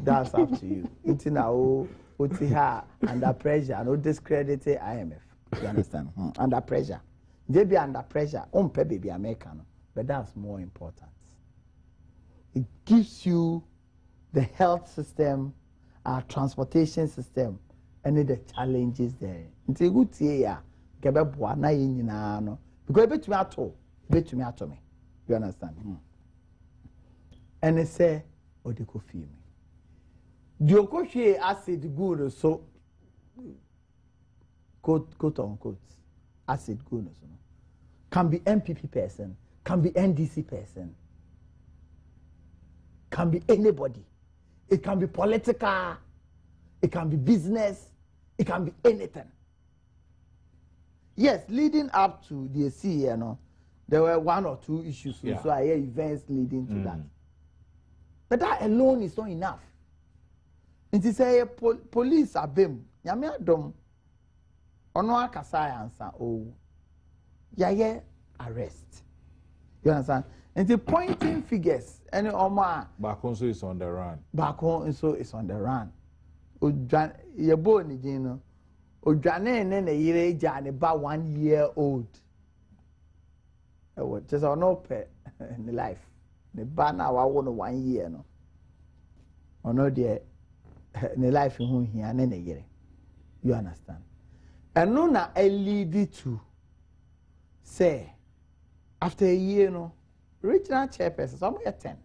That's up to you. It's now put her under pressure, no discredit IMF. You understand? Under pressure. They be under pressure. Pay baby American, but that's more important. It gives you the health system, our transportation system, and the challenges there. It's a good year. Kebe na yina no. Because bet me ato me. You understand? And they say, "Oh, they go feel me." The acid good so quote unquote acid good so can be MPP person, can be NDC person, can be anybody. It can be political, it can be business, it can be anything. Yes, leading up to the CE, there were 1 or 2 issues, so I hear events leading to that. But that alone is not enough. Nti say police abem nyame adom ono akasa ansa o yaye arrest. You understand? Nti pointing figures any oma Bakonso is on the run. Bakonso is on the run. Odwan yebo ni gin no odwane ne yire ja ne ba 1 year old. Ewo just ono pe in life. Ne ba na wa wo no 1 year no. Ono de in life in here and then you understand. And no na lead to say after a year regional chairperson some 10.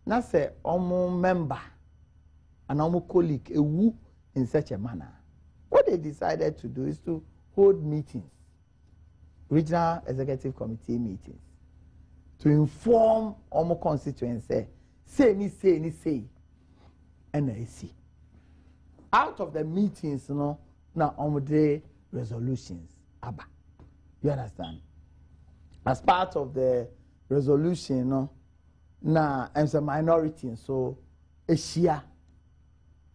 Now say member and colleague a woo in such a manner. What they decided to do is to hold meetings, regional executive committee meetings, to inform constituency say. And I see. Out of the meetings, now on the resolutions, Abba. You understand? As part of the resolution, now as a minority, so a Shia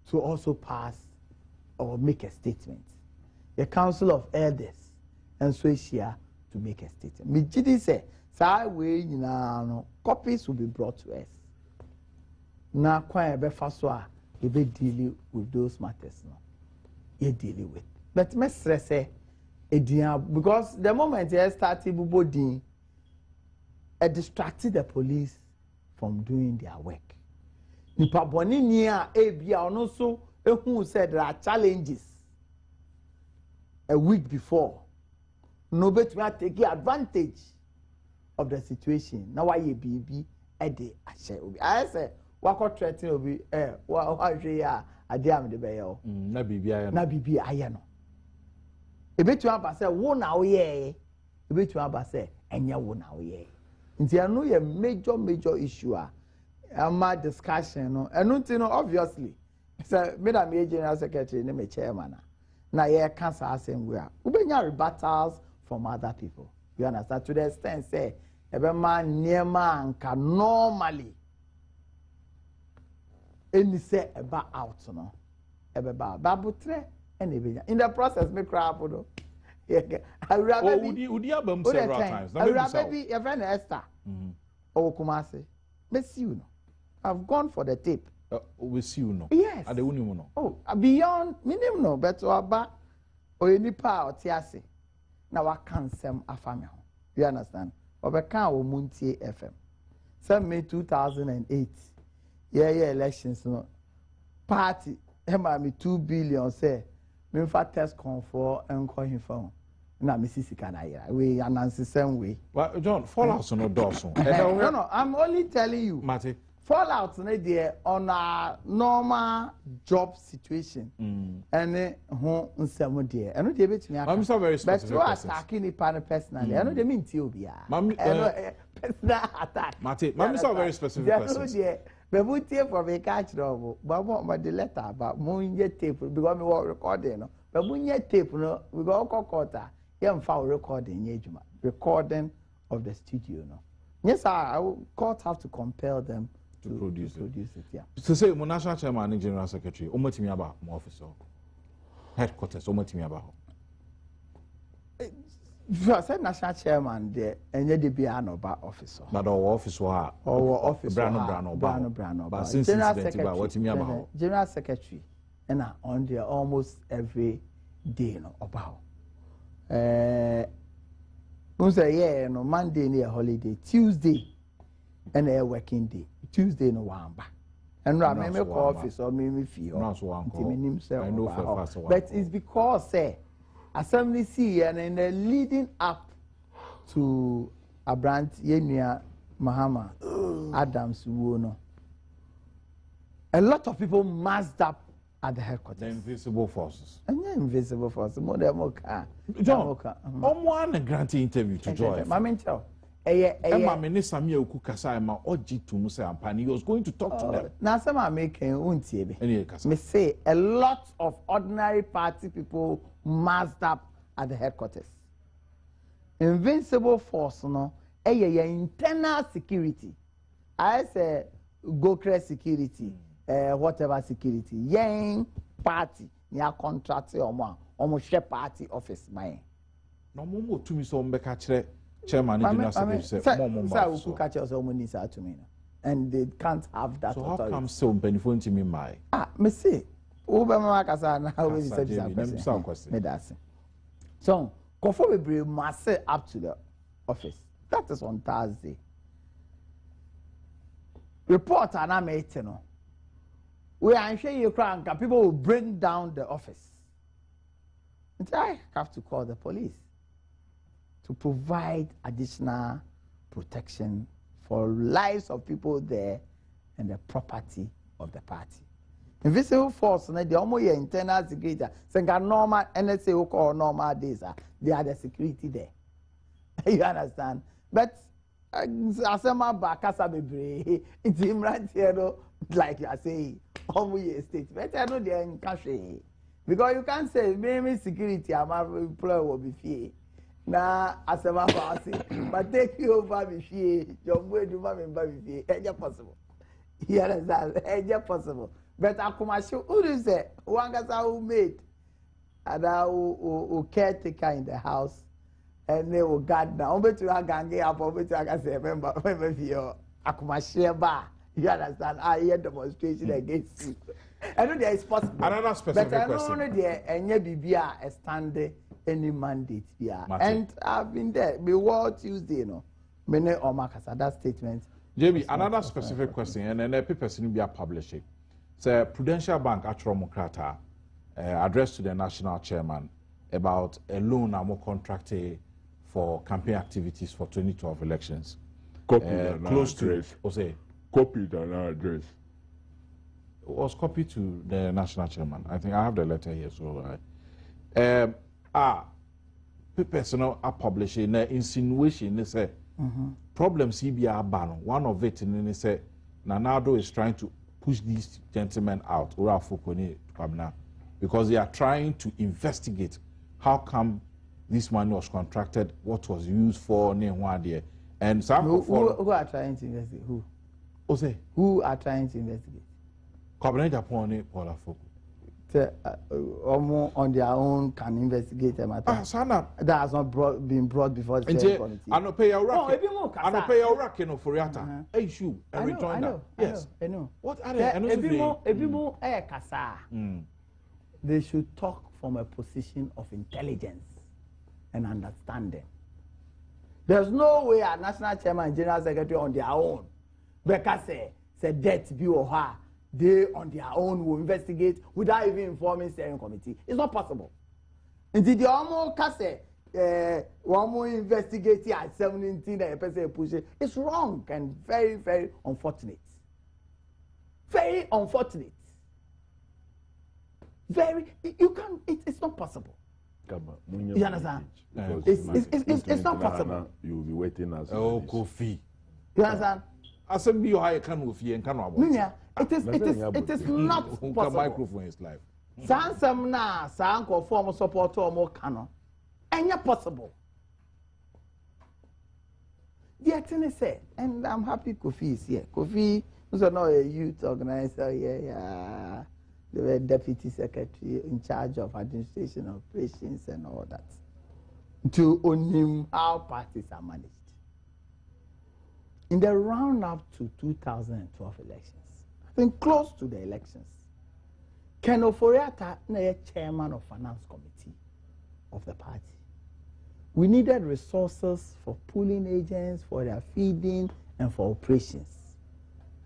to also pass or make a statement. The Council of Elders and so Shia to make a statement. Mijidi say, copies will be brought to us. Now, quite a bit faster, if they deal with those matters. you dealing with. But me stress because the moment you started body, it distracted the police from doing their work. Nipa boni nia ebia ono so who said there are challenges a week before. No better take advantage of the situation. Now why you be ede ashe obi. I say wako threaten obi wa hwe ya ade am de be yo. Na bibi aye no. Na bibi aye no. Ebetu aba say wo na wo ye. Ebetu aba say enye wo na wo ye. Nti anu ye major issue a discussion no. Enu ti no obviously. So me da me general secretary ne me chairman na ye can say asem we a. Ubenya rebuttals from other people. You understand? To the extent say ebe man niema anka normally any say eba out no ebe ba babutre and ebe in the process me cry no Udi abam several times. Baby your friend Esther o Kumasi me see you no I've gone for the tape we see you no yes ade unimu no oh beyond minimum no but oba o nipa o tiase na wa kansem afame ho you understand obeka o muntie FM send me 2008 yeah elections no party ema me 2 billion say me fa test for enko him na me sisika na ira we announce same way well John fallout no doso no I'm only telling you Mate fallout no there on a normal job situation and ho nsem there eno dey betumi aka I'm so very specific but you attacking the partner personally eno dey mean ti obi a personal attack Mate so very specific person but we take from a catch no but the letter about munye tape because me work recording no but munye tape no we go kokota yam fa recording ejuma recording of the studio no yes court have to compel them to produce it yeah to say mo national chairman and general secretary omatimi aba mo office headquarters omatimi aba I said national chairman there and yet the piano bar officer but our office ha or office brano but since incident about what me about general secretary and on there almost every day no about we say yeah no Monday near holiday Tuesday and a working day Tuesday no wamba and I me call office or me feel I know for fast but it's because assembly see and then leading up to a brand Yenia Mahama Adams Wono. A lot of people massed up at the headquarters. The invisible forces. And the invisible forces. John, one granting interview to Joy. Mamintel. He was going to talk to them. Now, some are making me say a lot of ordinary party people massed up at the headquarters. Invincible force, no, internal security. I say go security, whatever security. Yang party, near contract almost share party office, my. No more to me so chairman and general secretary and they can't have that. So how come so benefit to me my me say so conform we must say up to the office. That is on Thursday. Report and meeting no. We are sure you crank people will bring down the office. And I have to call the police to provide additional protection for lives of people there and the property of the party. Invisible force, they almost internal security. Say normal NSA who call normal days, they are the security there. You understand? But asema bakasa bebre, it's him right here, like you are saying, almost state. But I know they are in cash because you can't say maybe security. I'm a employer will be free. Na asema fasi but take you over me fie your boy do ma me ba me fie eje possible you understand eje possible but akumasho who say one gasa who made and who caretaker in the house and they will guard now betu agange up betu aga say remember fie akumasho ba you understand I hear demonstration against you I know there is possible. Another specific but question. But I know there any BBA a stand any mandate here. And I've been there. Before Tuesday, no. Many Omakasa that statement. JB, another specific question, and then the papers will be publishing. So, Prudential Bank at Romocrata addressed to the national chairman about a loan I'm contracted for campaign activities for 2012 elections. Close to it. Copied an address. It was copied to the national chairman. I think I have the letter here. So, papers are publishing the insinuation. They say problem CBR ban. One of it, and they say Nanado is trying to push these gentlemen out, because they are trying to investigate how come this money was contracted, what was used for, and some who are trying to investigate? Who? Who are trying to investigate? Japan, Paula Foko. On their own can investigate a matter. That has not been brought before the steering committee. I don't pay a rack. I don't pay a rack for Yata. Issue a return. Yes, I know. What are they? They should talk from a position of intelligence and understanding. There's no way a national chairman and general secretary on their own, because say debt be or her, they on their own will investigate without even informing steering committee. It's not possible. Indeed, the almost one more investigate at 17 and person push it. It's wrong and very, very unfortunate. Very unfortunate. You can't. It's not possible. You understand? It's not possible. You will be waiting as Kofi. You understand? It is not possible. Microphone is live. Some na sanko form support or more canon. And possible. The thing is said, and I'm happy Kofi is here. Kofi was not a youth organizer, the deputy secretary in charge of administration operations and all that. To own him how parties are managed. In the round up to 2012 elections, I think close to the elections, Ken Oforiatta, chairman of finance committee of the party. We needed resources for pooling agents, for their feeding, and for operations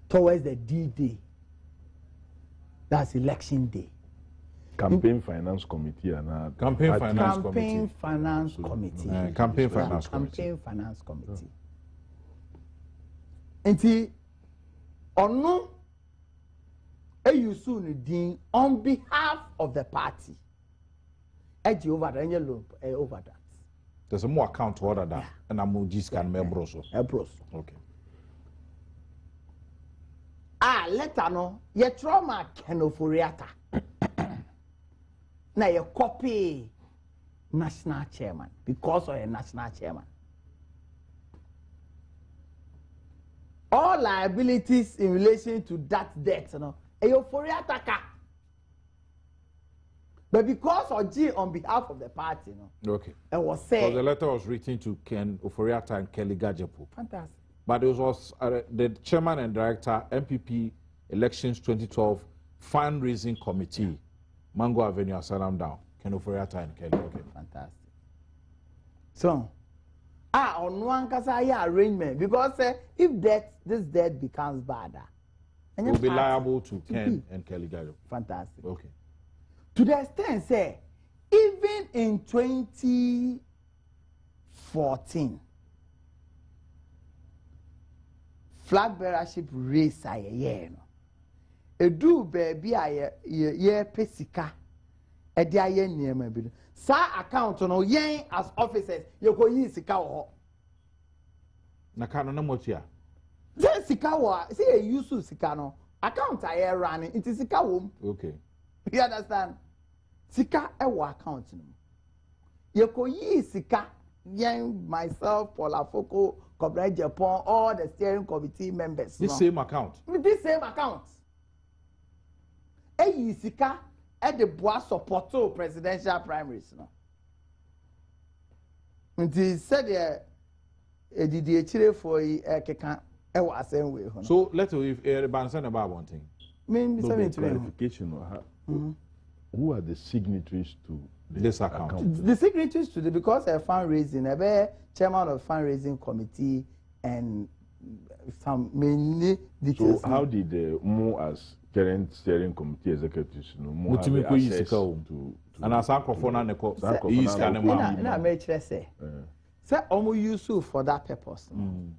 towards the D-Day. That's election day. Campaign finance committee and campaign finance committee. Nti ono Eyusu on behalf of the party. Over that. There's a more account to order that, and I'm just can members. Okay. Letter no. Ye trauma Kenoforiata. Na ye copy national chairman because of a national chairman. All liabilities in relation to that debt, Eyoforiata ka. But because of G on behalf of the party, okay. It was said. So the letter was written to Ken Oforiatta and Kelly Gajepo. Fantastic. But it was the chairman and director, MPP Elections 2012 Fundraising Committee, Mango Avenue, Asalam Down, Ken Oforiatta and Kelly. Okay. Fantastic. So, on one case, arrangement because if this debt becomes bad, it will be liable to Ken and Kelly Gajepo. Fantastic. Okay. To the extent, even in 2014, flag bearership race a year. Edu baby a ye pesika. Edi a ye niyema bi. Sa account no yen as officers ye ko yi sika wo. Na ka no na motia. Say sika wo, say ye use sika no. Account a ye running, it is sika wo. Okay. You understand? Sika ewo account no. Ye ko yi sika yen myself Paula Foko Cobra Japan, all the steering committee members. This same account. This same account. Eyi sika at the bois support presidential primaries. Nti said did for keka e wa same way. So let's if Bansan about one thing. clarification or how, who are the signatories to this account? The signatories to the, because a fundraising, a chairman of fundraising committee and some mainly details. So how did the Mo as current steering committee executives Mo have access to and as Ankrofona neko East Canema? Na make say. Say omo use for that purpose.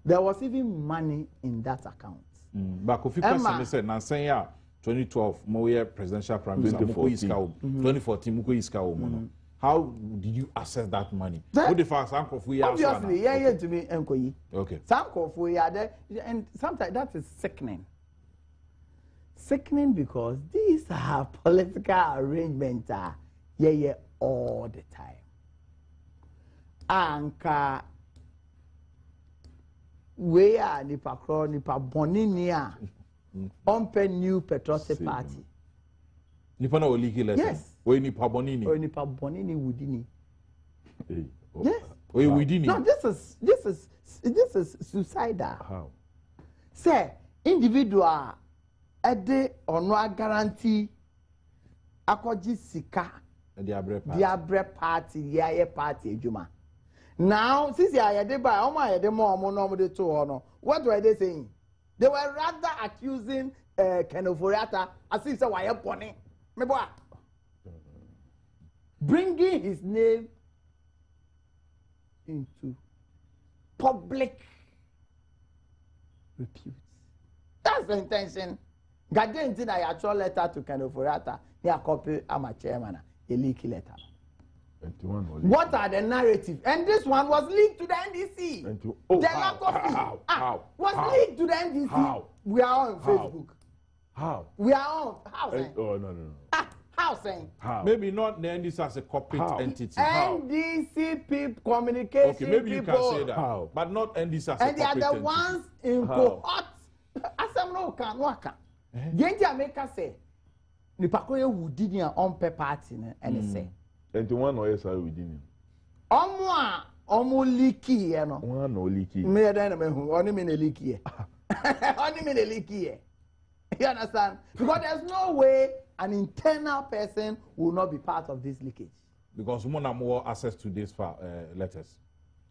There was even money in that account. But Kofi Kwesi said na say ya 2012 Moye presidential prime minister 2014 Muko Iska no. How did you access that money? What the first Ankrofo ya? Obviously, yeah to me enkoyi. Okay. Some Ankrofo ya there, and sometimes that is sickening. Sickening because these are political arrangements all the time. Anka we are nipa boninia on new patriotic party. Nipa na oliki lesson. Yes. We nipa bonini. We nipa bonini wudini. Yes. We wudini. No, this is suicidal. How? Say individual ede ono guarantee akoji sika The Abre party, yeah, party, Juma. Now, since you are the by, what were they saying? They were rather accusing Kenoforiata as if so I am pony. Bringing his name into public repute. That's the intention. Gaden did I actual letter to Kenoforiata. He a copy am a chairman. A leaky letter. What are the narratives? And this one was linked to the NDC. How? Was linked to the NDC. How? We are on Facebook. How? We are on. How saying? Oh no. How saying? How? Maybe not the NDC as a corporate entity. NDC people, communication. Okay, maybe you people. can say that. How? But not NDC as a and corporate they are the entity. ones in cohort. Asem no can waka. Genji America say. The Pakoye wudini on pe party and say. 21 or yes, I within Omo leaky, you know. one no leaky. Me then me who only mean a leaky. Only mean a leaky. You understand? Because there's no way an internal person will not be part of this leakage. Because women have more access to these letters.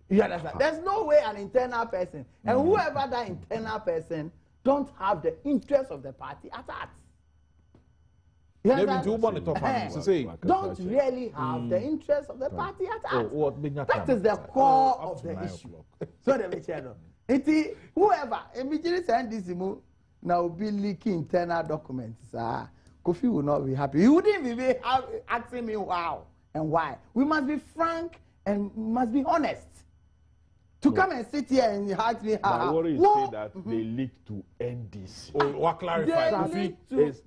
You understand? There's no way an internal person, and whoever that internal person don't have the interest of the party at heart. Maybe you want to talk about say don't really have the interest of the party at heart. That is the core of the issue. So the channel. Whoever immediately send this now be leaking internal documents. Kofi will not be happy. He wouldn't be asking me how and why. We must be frank and must be honest. To come and sit here and ask me how. My worry is say that they leak to NDC. Oh, what clarify? Kofi,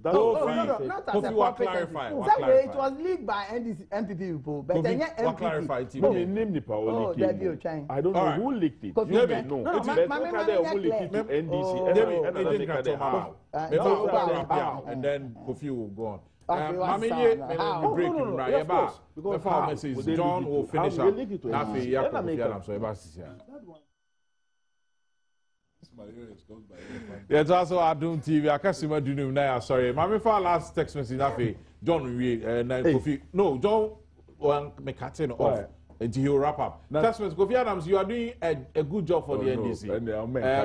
not as a what clarify. It was leaked by NDC, MPP people, but then what clarify? No, name the power I don't know who leaked it. You may know. Let's look at who leaked it to NDC. And then Kofi will go on. John will finish up. Yes, also Adom TV. I can't see my dream now. Sorry, my last text message. John, Kofi. No, John, me cutting off. Until he will wrap up. Text message, Kofi Adams, you are doing a good job for the NDC.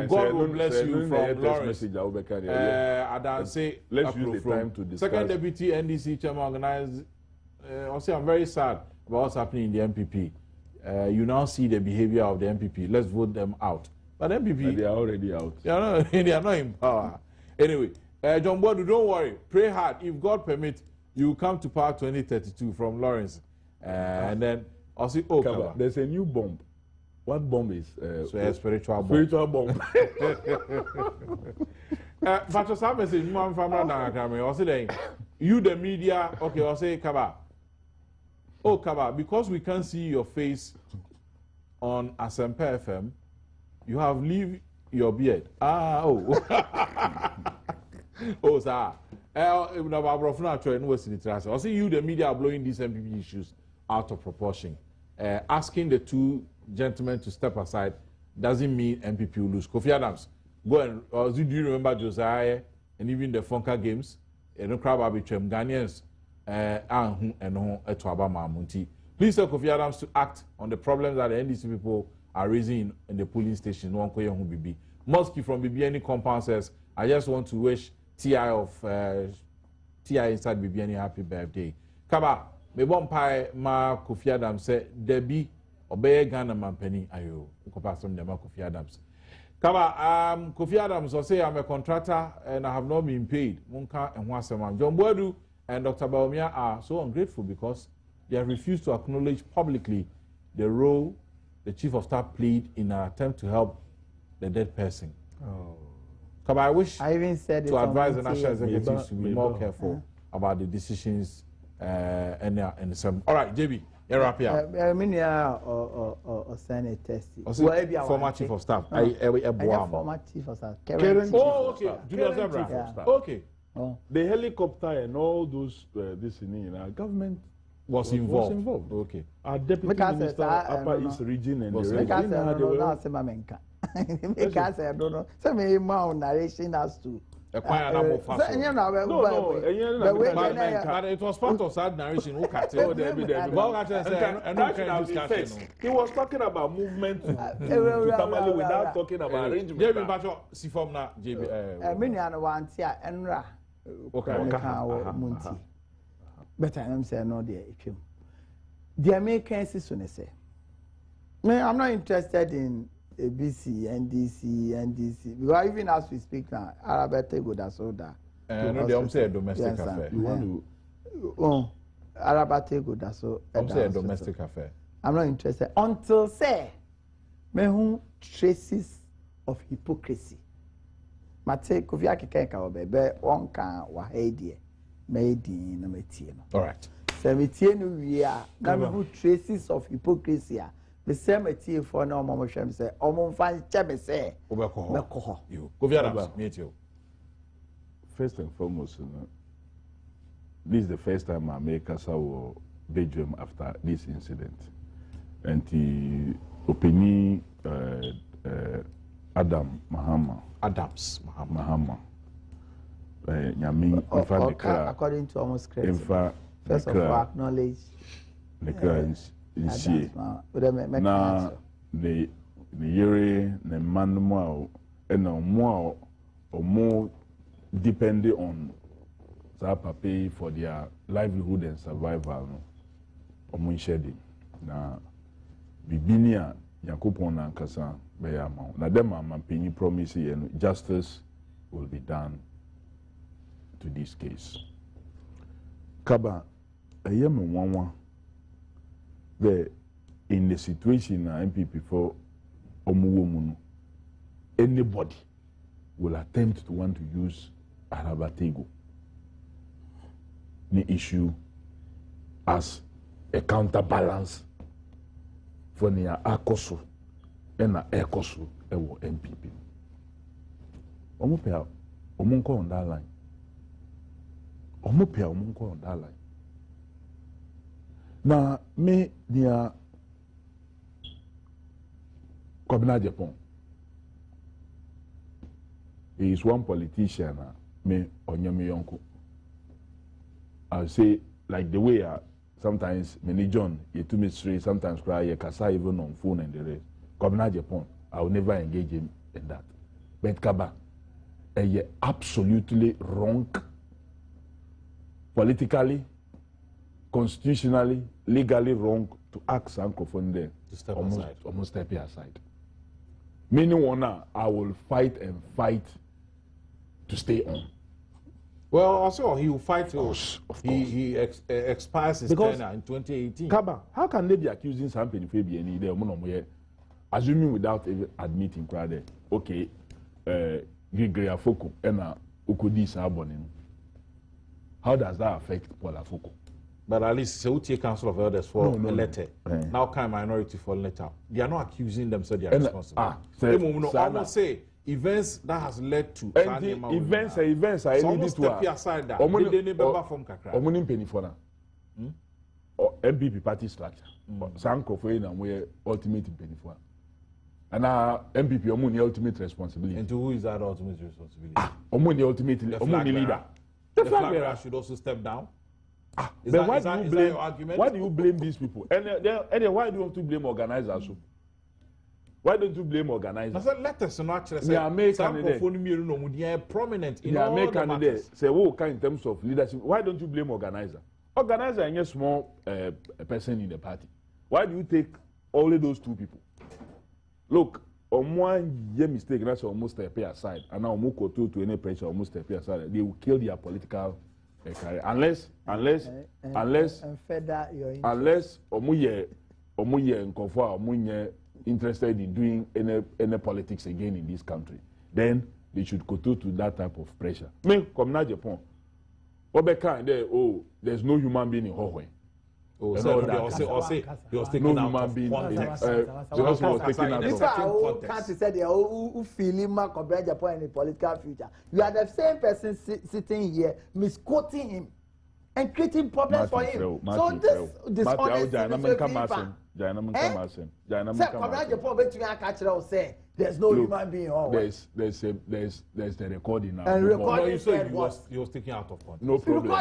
God will bless you from Lawrence. Adam say, let's use the time to discuss. Second Deputy NDC Chairman organized. Also, I'm very sad about what's happening in the MPP. You now see the behavior of the MPP. Let's vote them out. But MPP, they are already out. They are not in power. Anyway, John Bodu, don't worry. Pray hard. If God permits, you will come to power 2032 from Lawrence. And then also, there's a new bomb. What bomb is? So a spiritual bomb. Spiritual bomb. But for some message, you the media, okay, I'll say Kaba. Oh, Kaba, because we can't see your face on Asempa FM, you have leave your beard. Oh, sir. I'll see you, the media, are blowing these MPP issues out of proportion. Asking the two gentlemen to step aside doesn't mean MPP will lose. Kofi Adams, go and do you remember Josiah and even the Funka games, and crab arbitrum Ghanaians, and to Abama. Please tell Kofi Adams to act on the problems that the NDC people are raising in the polling station. Mosque from BBN compound says, I just want to wish TI inside BBN happy birthday. Kaba, me bon pie ma Kofi Adams say Debbie obey Ghana Mampeni ayo. Ukopasum de ma Kofi Adams. Kaba, Kofi Adams will say I'm a contractor and I have not been paid. Munka and Wasema. John Boadu and Dr. Baumia are so ungrateful because they have refused to acknowledge publicly the role the chief of staff played in an attempt to help the dead person. Oh. Kaba, I wish to advise the national executives to be more careful about the decisions and some. All right, JB, you're wrap here. Or send a test. Former chief of staff. Former chief of staff. Okay. Julius Ebra. Okay. The helicopter and all those this in our government was involved. Okay. Our deputy minister Upper East region and the rest. Because I don't know. Some more narration as to. But it was part of sad narration. He was talking about movement to Tamale without talking about arrangement. But I'm saying no, dear. The Americans say, I'm not interested in ABC, NDC, because even as we speak now, Arabate go da soda. No, they say a domestic affair. You want to? Arabate go da so. I'm say a domestic affair. I'm not interested until say, me who traces of hypocrisy. Mate Kofi Akeka obebe one can wa hedie, made in a all right. 17 years, now who traces of hypocrisy. The same tea for no mama shem say, fan chebe say, First and foremost, this is the first time I make us our Badwam after this incident. And the opinion Adams Mahama. According to almost credit. First of all, acknowledge. Na the yere ne manmo and more or more depending on pay for their livelihood and survival no shedding na bibinia yakopon na nkasa be ama na dem ampanyi promise justice will be done to this case. Kaba ayem nwanwa in the situation MPP for Omuwomuno, anybody will attempt to want to use Arabatego the issue as a counterbalance for the Akoso and the Ekoso ewo MPP. Omupea omunko on that line. Omupea omunko on that line. Na me dia Kobina Japan. He is one politician. Me onyame yonko. I say like the way sometimes many John you to me straight sometimes cry you kasa even on phone and the rest. Kobina Japan. I will never engage him in that. But Kaba, absolutely wrong politically. Constitutionally, legally wrong to ask Sankophone there to step almost step aside. Meaning, I will fight and fight to stay on. Well, also he will fight. Of course. He expires his tenure in 2018. Kaba, how can they be accusing something if they any assuming without even admitting crowd? Okay, Gregory Afoko and Ukudi Sabonin. How does that affect Paul Afoko? But at least Sauti Council of Elders for a letter. Now kind minority for a letter. They are not accusing them, so they are responsible. They will say events that has led to events are any step aside that. They never from Kakra. Omunim penifona. MPP party structure. Sanko for na we ultimate penifona. And MPP omo the ultimate responsibility. And to who is that ultimate responsibility? Omo the ultimate omo the leader. The flag bearer should also step down. But why do you blame these people? And why do you want to blame organizers? Why don't you blame organizers? I said, let us not actually say prominent in all the matters. Say, in terms of leadership, why don't you blame organizer? Organizer is a small person in the party. Why do you take only those two people? Look, on one mistake, that's almost a pay aside, and now to any pressure, almost a pay aside. They will kill their political career unless interested in doing any politics again in this country, then they should go to that type of pressure. Me, come now, Japan. There's no human being in Huawei. Oh, so he was taken out of context. Just was taken out of context. Can't say who feeling Mark Obey Japan in the political future. You are the same person sitting here misquoting him and creating problems for him. So this dishonest there's no human being. There's the recording now. And recording said he was taken out of context. No problem.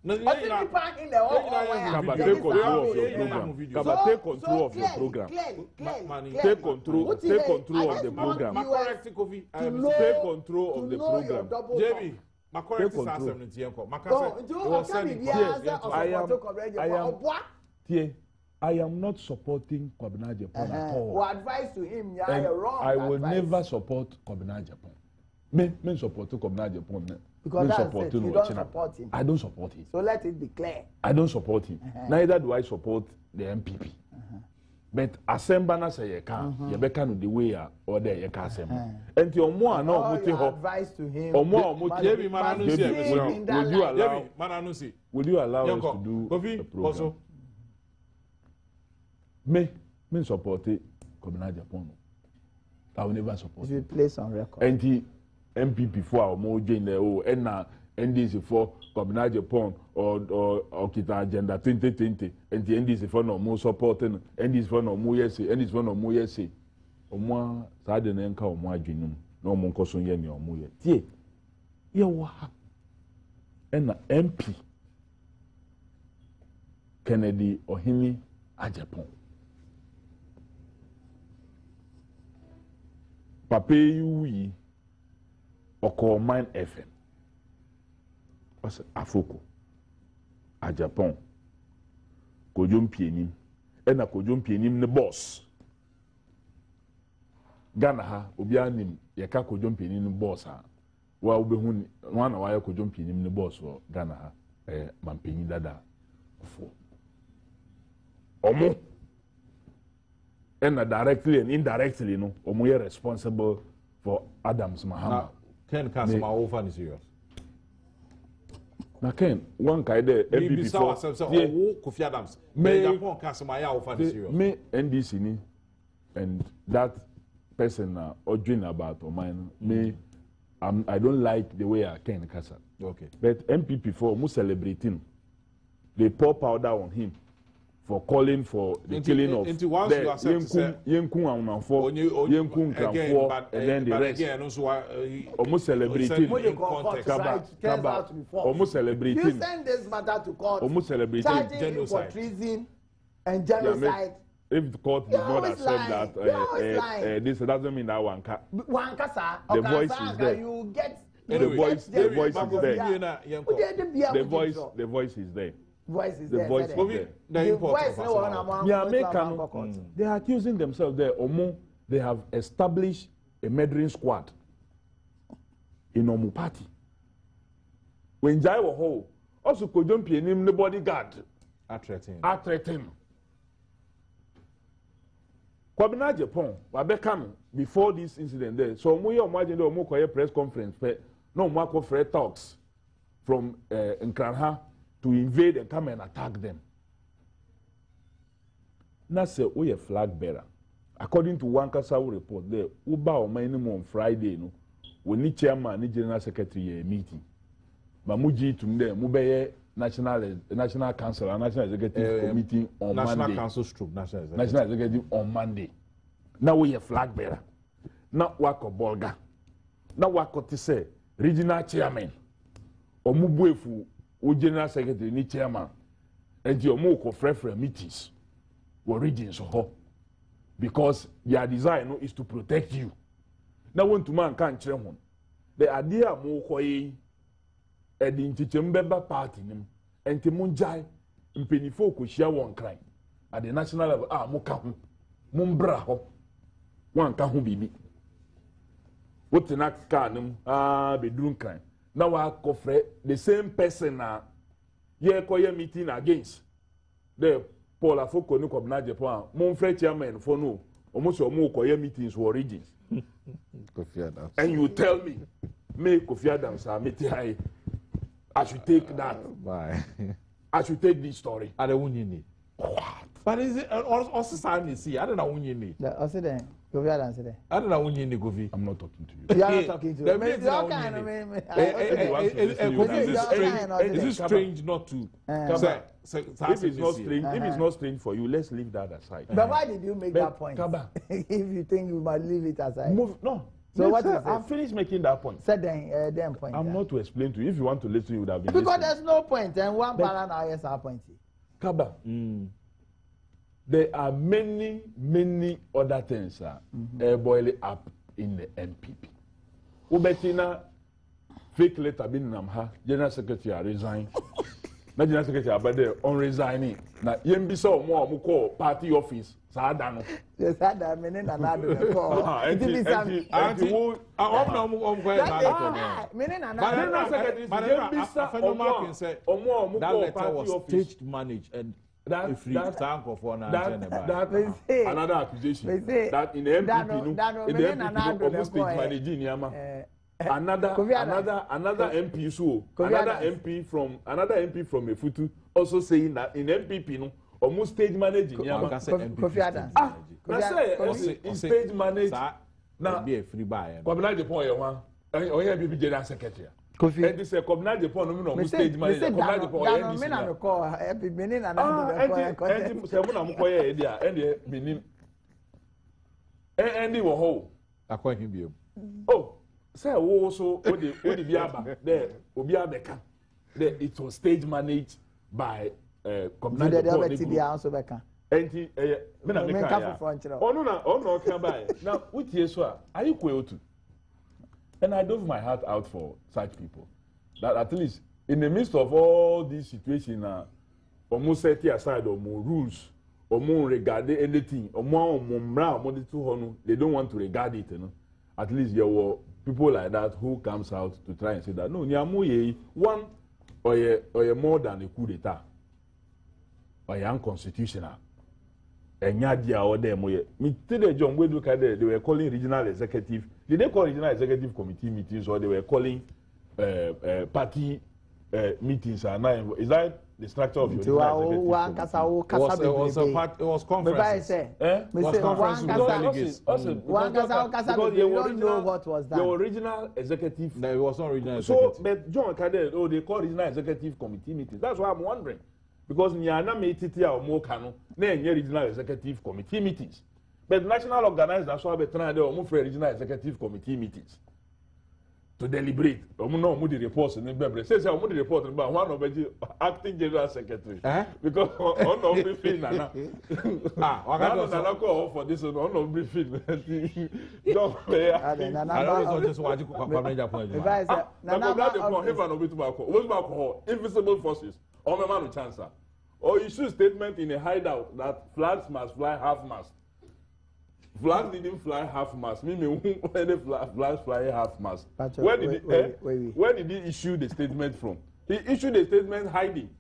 Take control of the program. Take control of the program. Take control of the program. JB, I am not supporting Kwabena Japan at all. Who advice to him? I will never support Kwabena Japan. Me support Kwabena Japan. Because that's it. You don't support him. I don't support him. So let it be clear. I don't support him. Neither do I support the MPP. But Asembana say you can. You be can the way or there you can assemble. And the omo na omuti ho. Advice to him. Omo will you allow us to do the program? Me support it. Kwabena Japan. I will never support. It will place on record. And the MPP for our more general and now NDC for Kwabena Japan or Kita Agenda 2020 and the NDC for no more supporting NDC for no more yes NDC for no more yes o mo sa de na nka o mo adwenum na o mo nkoso ye ne o mo ye tie ye wa and MP Kennedy Ohimi Ajapon Papa yi Oko Mine FM was Afoko a Japan Kojom Pienim and a Kojom Pienim the boss Ghana ha Obianim Yaka Kojom Pienim boss ha wa ubehun one wa ya Kojom Pienim the boss for Ghana ha Mampeni dada for Omo and directly and indirectly no Omo ye responsible for Adam's Mahama. Ken Kasama over is serious. Na Ken, one kind of MPP for Kofi Adams. Me Japan Kasama ya over is serious. Me NDC ni and that person ordering about mine. Me, I don't like the way I Ken Kasa. Okay. But MPP for mu celebrating, they pour powder on him for calling for the killing of Yenkun and then the rest. Almost celebrating. Almost celebrating. You send this matter to court. Almost celebrating. Charging him for treason and genocide. If the court does not accept that, this doesn't mean that one can. The voice is there. You get the voice is there. The voice is there. Voice is the there. Voice is there. The voice they are accusing themselves there. They have established a murdering squad in Omu party. When Jai were whole, also could jump in the bodyguard. Are threatening. Kwabena Japan, Wabekam, before this incident there. So we are imagine the press conference, no Marco Fred talks from Nkranha to invade and come and attack them. That's a flag bearer. According to one Kasawu report there, Uba or minimum on Friday, no, we need chairman and general secretary meeting. Mamuji to them, Mubeye National Council and National Executive Committee on National Monday. Council National Executive on Monday. na we ye flag bearer na wako bolga na wako te say regional chairman omubuefu o general secretary ni chairman enti omu ko frefre meetings wo regions ho because their design no is to protect you na want to man kan kire ho the idea mo ko yi edi nchichim beba party nim enti mo njai mpenifo ko hia won kran at the national level mo ka ho mo mbra ho wan ka ho bibi wotina ka nim bedurun kran na wa kofre the same person na ye ko ye meeting against the Paul Afoko ni Kobna Japan mo mfre chairman for no almost mo ko ye meetings for regions and you tell me Kofi Adams are meeting I should take that I should take this story I don't need but is it also sign see I don't know when you need I said then Kofi Adams said I don't know when you need Kofi I'm not talking to you you are not talking to me is it strange not to if it's not strange for you let's leave that aside but why did you make that point if you think you might leave it aside no so what is it? I've finished making that point. Said then point. I'm not to explain to you. If you want to listen, you would have been because listening. there's no point. And one parallel now is our point. Kaba. There are many other things boiling up in the MPP. Ubetina fake letter been namha. General Secretary resign. Na General Secretary abade on resigning. Na yembisa omo call party office. Saadano. Yes, Adam, and then another call. That letter was staged, managed, and another accusation that in the MPP almost stage managing another MP another MP from Efutu also saying that in MPP no almost stage managing Kofi Adams stage manage now be a free buyer Kobna Japan one or here be general secretary Kofi and this Kobna Japan no stage manager Kobna Japan me na call happy meaning and and wo ho akwa him bi oh say wo so odi bi aba there obi abeka there it was stage managed by Kobna Japan enti me na make ono kan by now which year so are you to and I dove my heart out for such people that at least in the midst of all these situations almost set aside or more rules or more regard anything or more they don't want to regard it at least there were people like that who comes out to try and say that no one or more than a coup d'etat or unconstitutional and yadia or them me today John we look at they were calling regional executive. Did they call regional executive committee meetings or they were calling party meetings? Is that the structure of your regional executive it was conference. It was conference with delegates. You don't know what was that. Your regional executive. No, it was not regional executive. So, but John Kade, they call regional executive committee meetings. That's why I'm wondering. Because Nyana made it here or more cano, regional executive committee meetings. But national organizers, that's why we try to move for regional executive committee meetings to deliberate. No, the reports in the Bible. Says the report about one of the acting general secretary. Because on no briefing now. I call for this on no briefing. Don't play. I don't just watch you come invisible forces. On a man chance. Or issue statement in a hideout that flags must fly half mast. Flags didn't fly half mast. Meaning when the flags fly half mast. Where did he issue the statement from? He issued the statement hiding.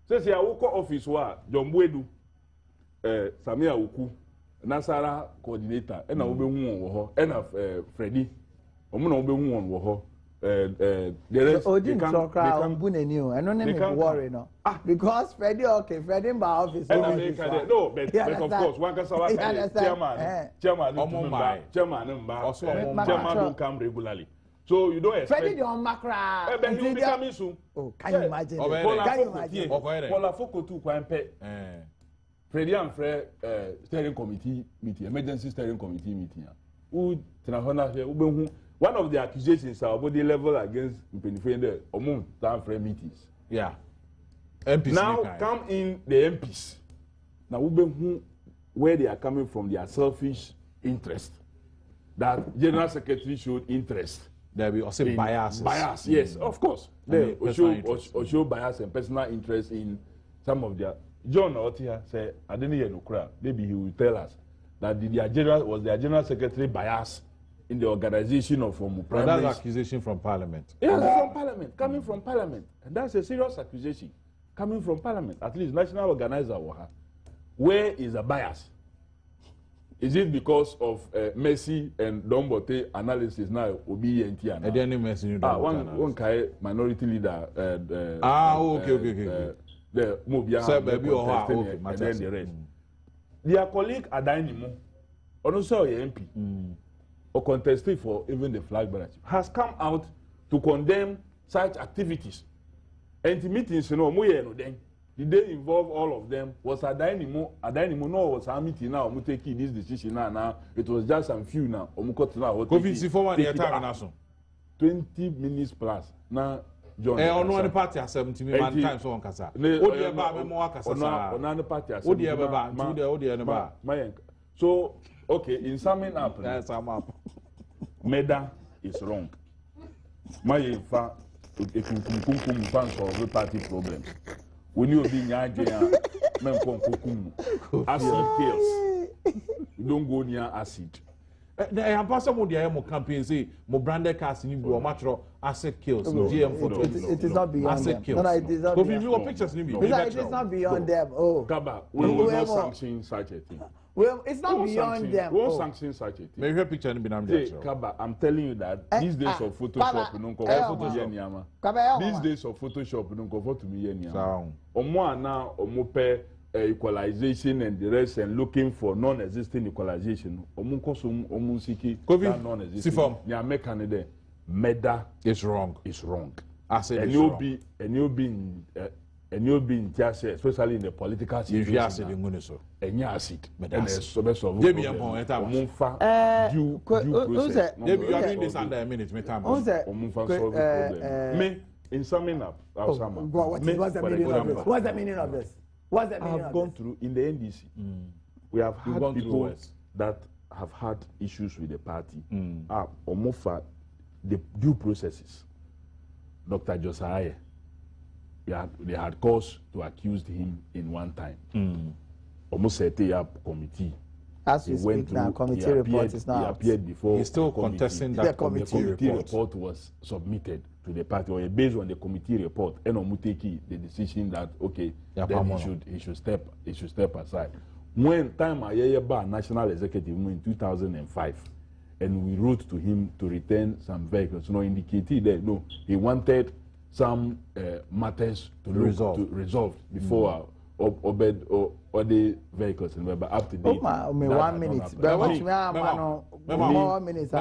Says he woke office wa John Bwedu, Samia Uku, Nasara coordinator, and I will be one and Freddie. Omuna will be one the rest they can't worry no because Freddie Freddie by office no but of course one can chairman don't come regularly so you don't expect Freddie on Macra he will be coming soon can you imagine Paula Foko too Freddie Freddie and Fred steering committee meeting, emergency steering committee meeting. Who one of the accusations are about the level against Penifende among that Fred meetings. Yeah. MPs now come in the MPs. Now where they are coming from, their selfish interest. That General Secretary showed interest. There will also bias. Bias, yes, of course. They show bias and personal interest in some of their. John Otia said, I didn't hear no crowd. Maybe he will tell us that their general secretary bias in the organization of that's accusation from Parliament. Yeah, from Parliament, coming from Parliament. And that's a serious accusation coming from Parliament. At least national organizer. Where is the bias? Is it because of Messi and Dombote analysis now? One minority leader. Okay. The Mobia and then the rest. Their colleague Adom, also MP, or contested for even the flag bearer, has come out to condemn such activities. And the meetings, did they involve all of them? Was Adom no was a meeting now? We take this decision now. It was just some few now. 20 minutes plus now. John. On party at 70 million times on Casa. So, okay, in summing up, Meda is wrong. My fa, if you can solve party problem. When you be Nigeria, men acid kills. You don't go near acid. I am possible the campaign say mo branded cars in the matro asset kills GM photo. It is not beyond asset them. No, it is not beyond them. Pictures it is not beyond them. Oh, Gaba, we will not sanction such a thing. Well, it's not beyond them. We won't sanction such a thing. Maybe a picture Kaba, I'm telling you that these days of Photoshop, these days of Photoshop, don't go to me. Omo now, omo pe equalization and the rest, and looking for non-existing equalization. Omunsiki non-existing. Yeah, mechanic Meda is wrong. Is wrong. I said and you'll be in just especially in the political situation. You acid in Muniso. And you acid. And so best of due process. Maybe you are doing this under a minute. Me, in summing up, what's the meaning of this? What's the meaning I've gone through in the NDC. We have had people that have had issues with the party. Omofa, the due processes. Dr. Josiah, they had cause to accuse him in one time. Almost set up committee. As we speak now, committee report is now. He appeared before. He's still contesting that committee report was submitted to the party, or based on the committee report, and Omuteki the decision that okay, then he should step aside. When time Ayeba National Executive in 2005, and we wrote to him to return some vehicles, indicated that no, he wanted some matters to resolve before obeyed or the vehicles and remember up to date. 1 minute. But what you more minutes.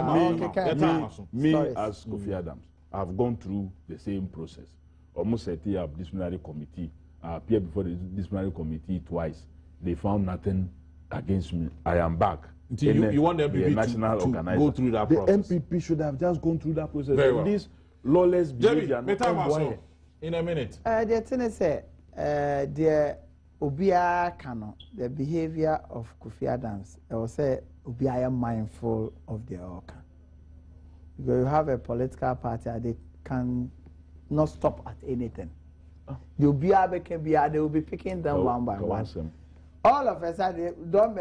Me as Kofi Adams, I've gone through the same process. Almost setting up disciplinary committee. I appeared before the disciplinary committee twice. They found nothing against me. I am back. You want the MPP national to organizer. go through that process? The MPP should have just gone through that process. Very well. This lawless behavior. In a minute. The thing is, the Obia Kano, the behavior of Kofi Adams, I will say Obia mindful of the outcome. Because you have a political party, they can not stop at anything. The Obia they will be picking them one by one. All of us don't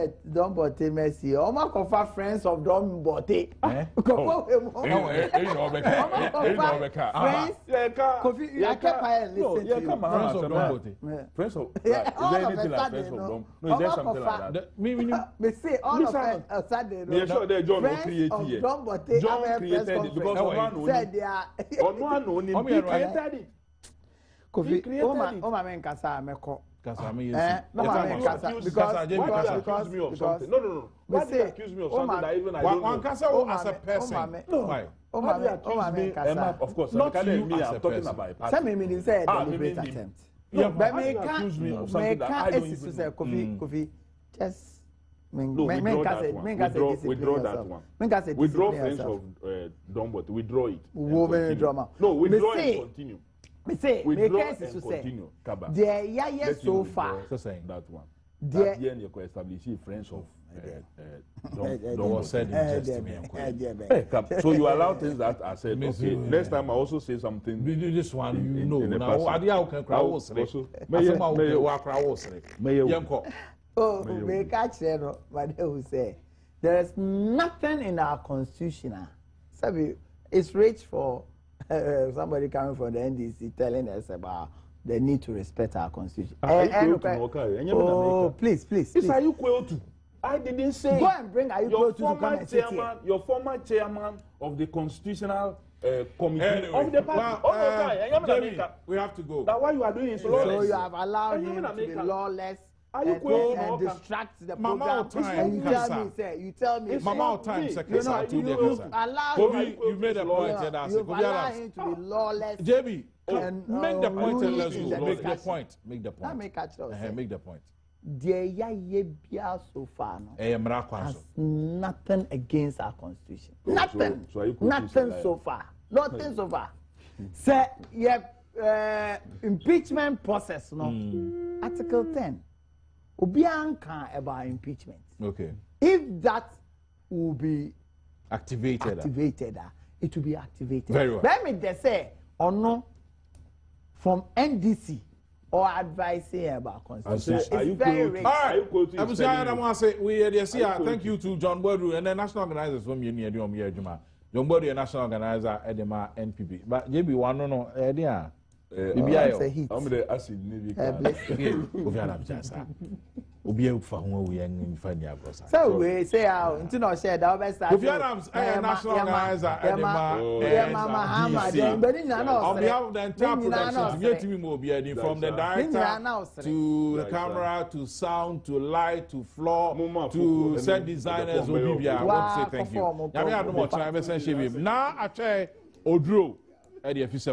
bote Messi. Oma kofa friends of don't bote. Friends. Kofi, I kept quiet listening to you. Friends of don't bote. Friends of. Is there anything like friends of don't? No, is there something like that? Me say all of us Saturday. Me sure that John will create it. John created it because one said they are. He created it. Kofi, Oma men kasa meko. Why do you accuse me of something? No. Why do you accuse me of something that even I don't know? One Kasa as a person. Why? Why do you accuse me? Of course, not you me. I'm talking about a party. Some meaning say deliberate attempt. No, but how do you accuse me of something that I don't even know? Kofi, just. No, withdraw that one. Withdraw that one. Withdraw friends of Dombot. Withdraw it. No, withdraw and continue. Me say, withdraw and continue. Kaba. There, yeah, so far. That one. There, then you can establish friends of Dombot said it just to me. So you allow things that are said. Okay, next time I also say something. We do this one, you know. Now, I can crowd was oh, we catch it, but they will say there is nothing in our constitution. So it's rich for somebody coming from the NDC telling us about the need to respect our constitution. Oh, please. It's are you to? I didn't say. Go and bring your former chairman of the constitutional committee of the party. Jamie, we have to go. That what you are doing is lawless. So you have allowed him to be lawless. Are you going and distract the program? Mama time, you tell me. Mama time, secretary. You made a point. You've allowed him to be lawless. JB, make the point and let's go. Make the point. Make the point. So far, has nothing against our constitution. Nothing. Nothing so far. Nothing so far. Say, impeachment process, no? Article 10. Obianka about impeachment. Okay. If that will be activated, it will be activated. Very well. Let me just say, or no, from NDC or advising about constitution. It's very rich. All right. Thank you to John Bodu and the national organizers from Juma. John Bodu, a national organizer, Edema NPP. But JB, one no, it's a hit. I'm the acid navy. So we say how into no share that best. National organizer, on behalf of the entire production, from the director to the camera to sound to light to floor to set designers. I want to say thank you. Now I chair Odro. Eddie, if you say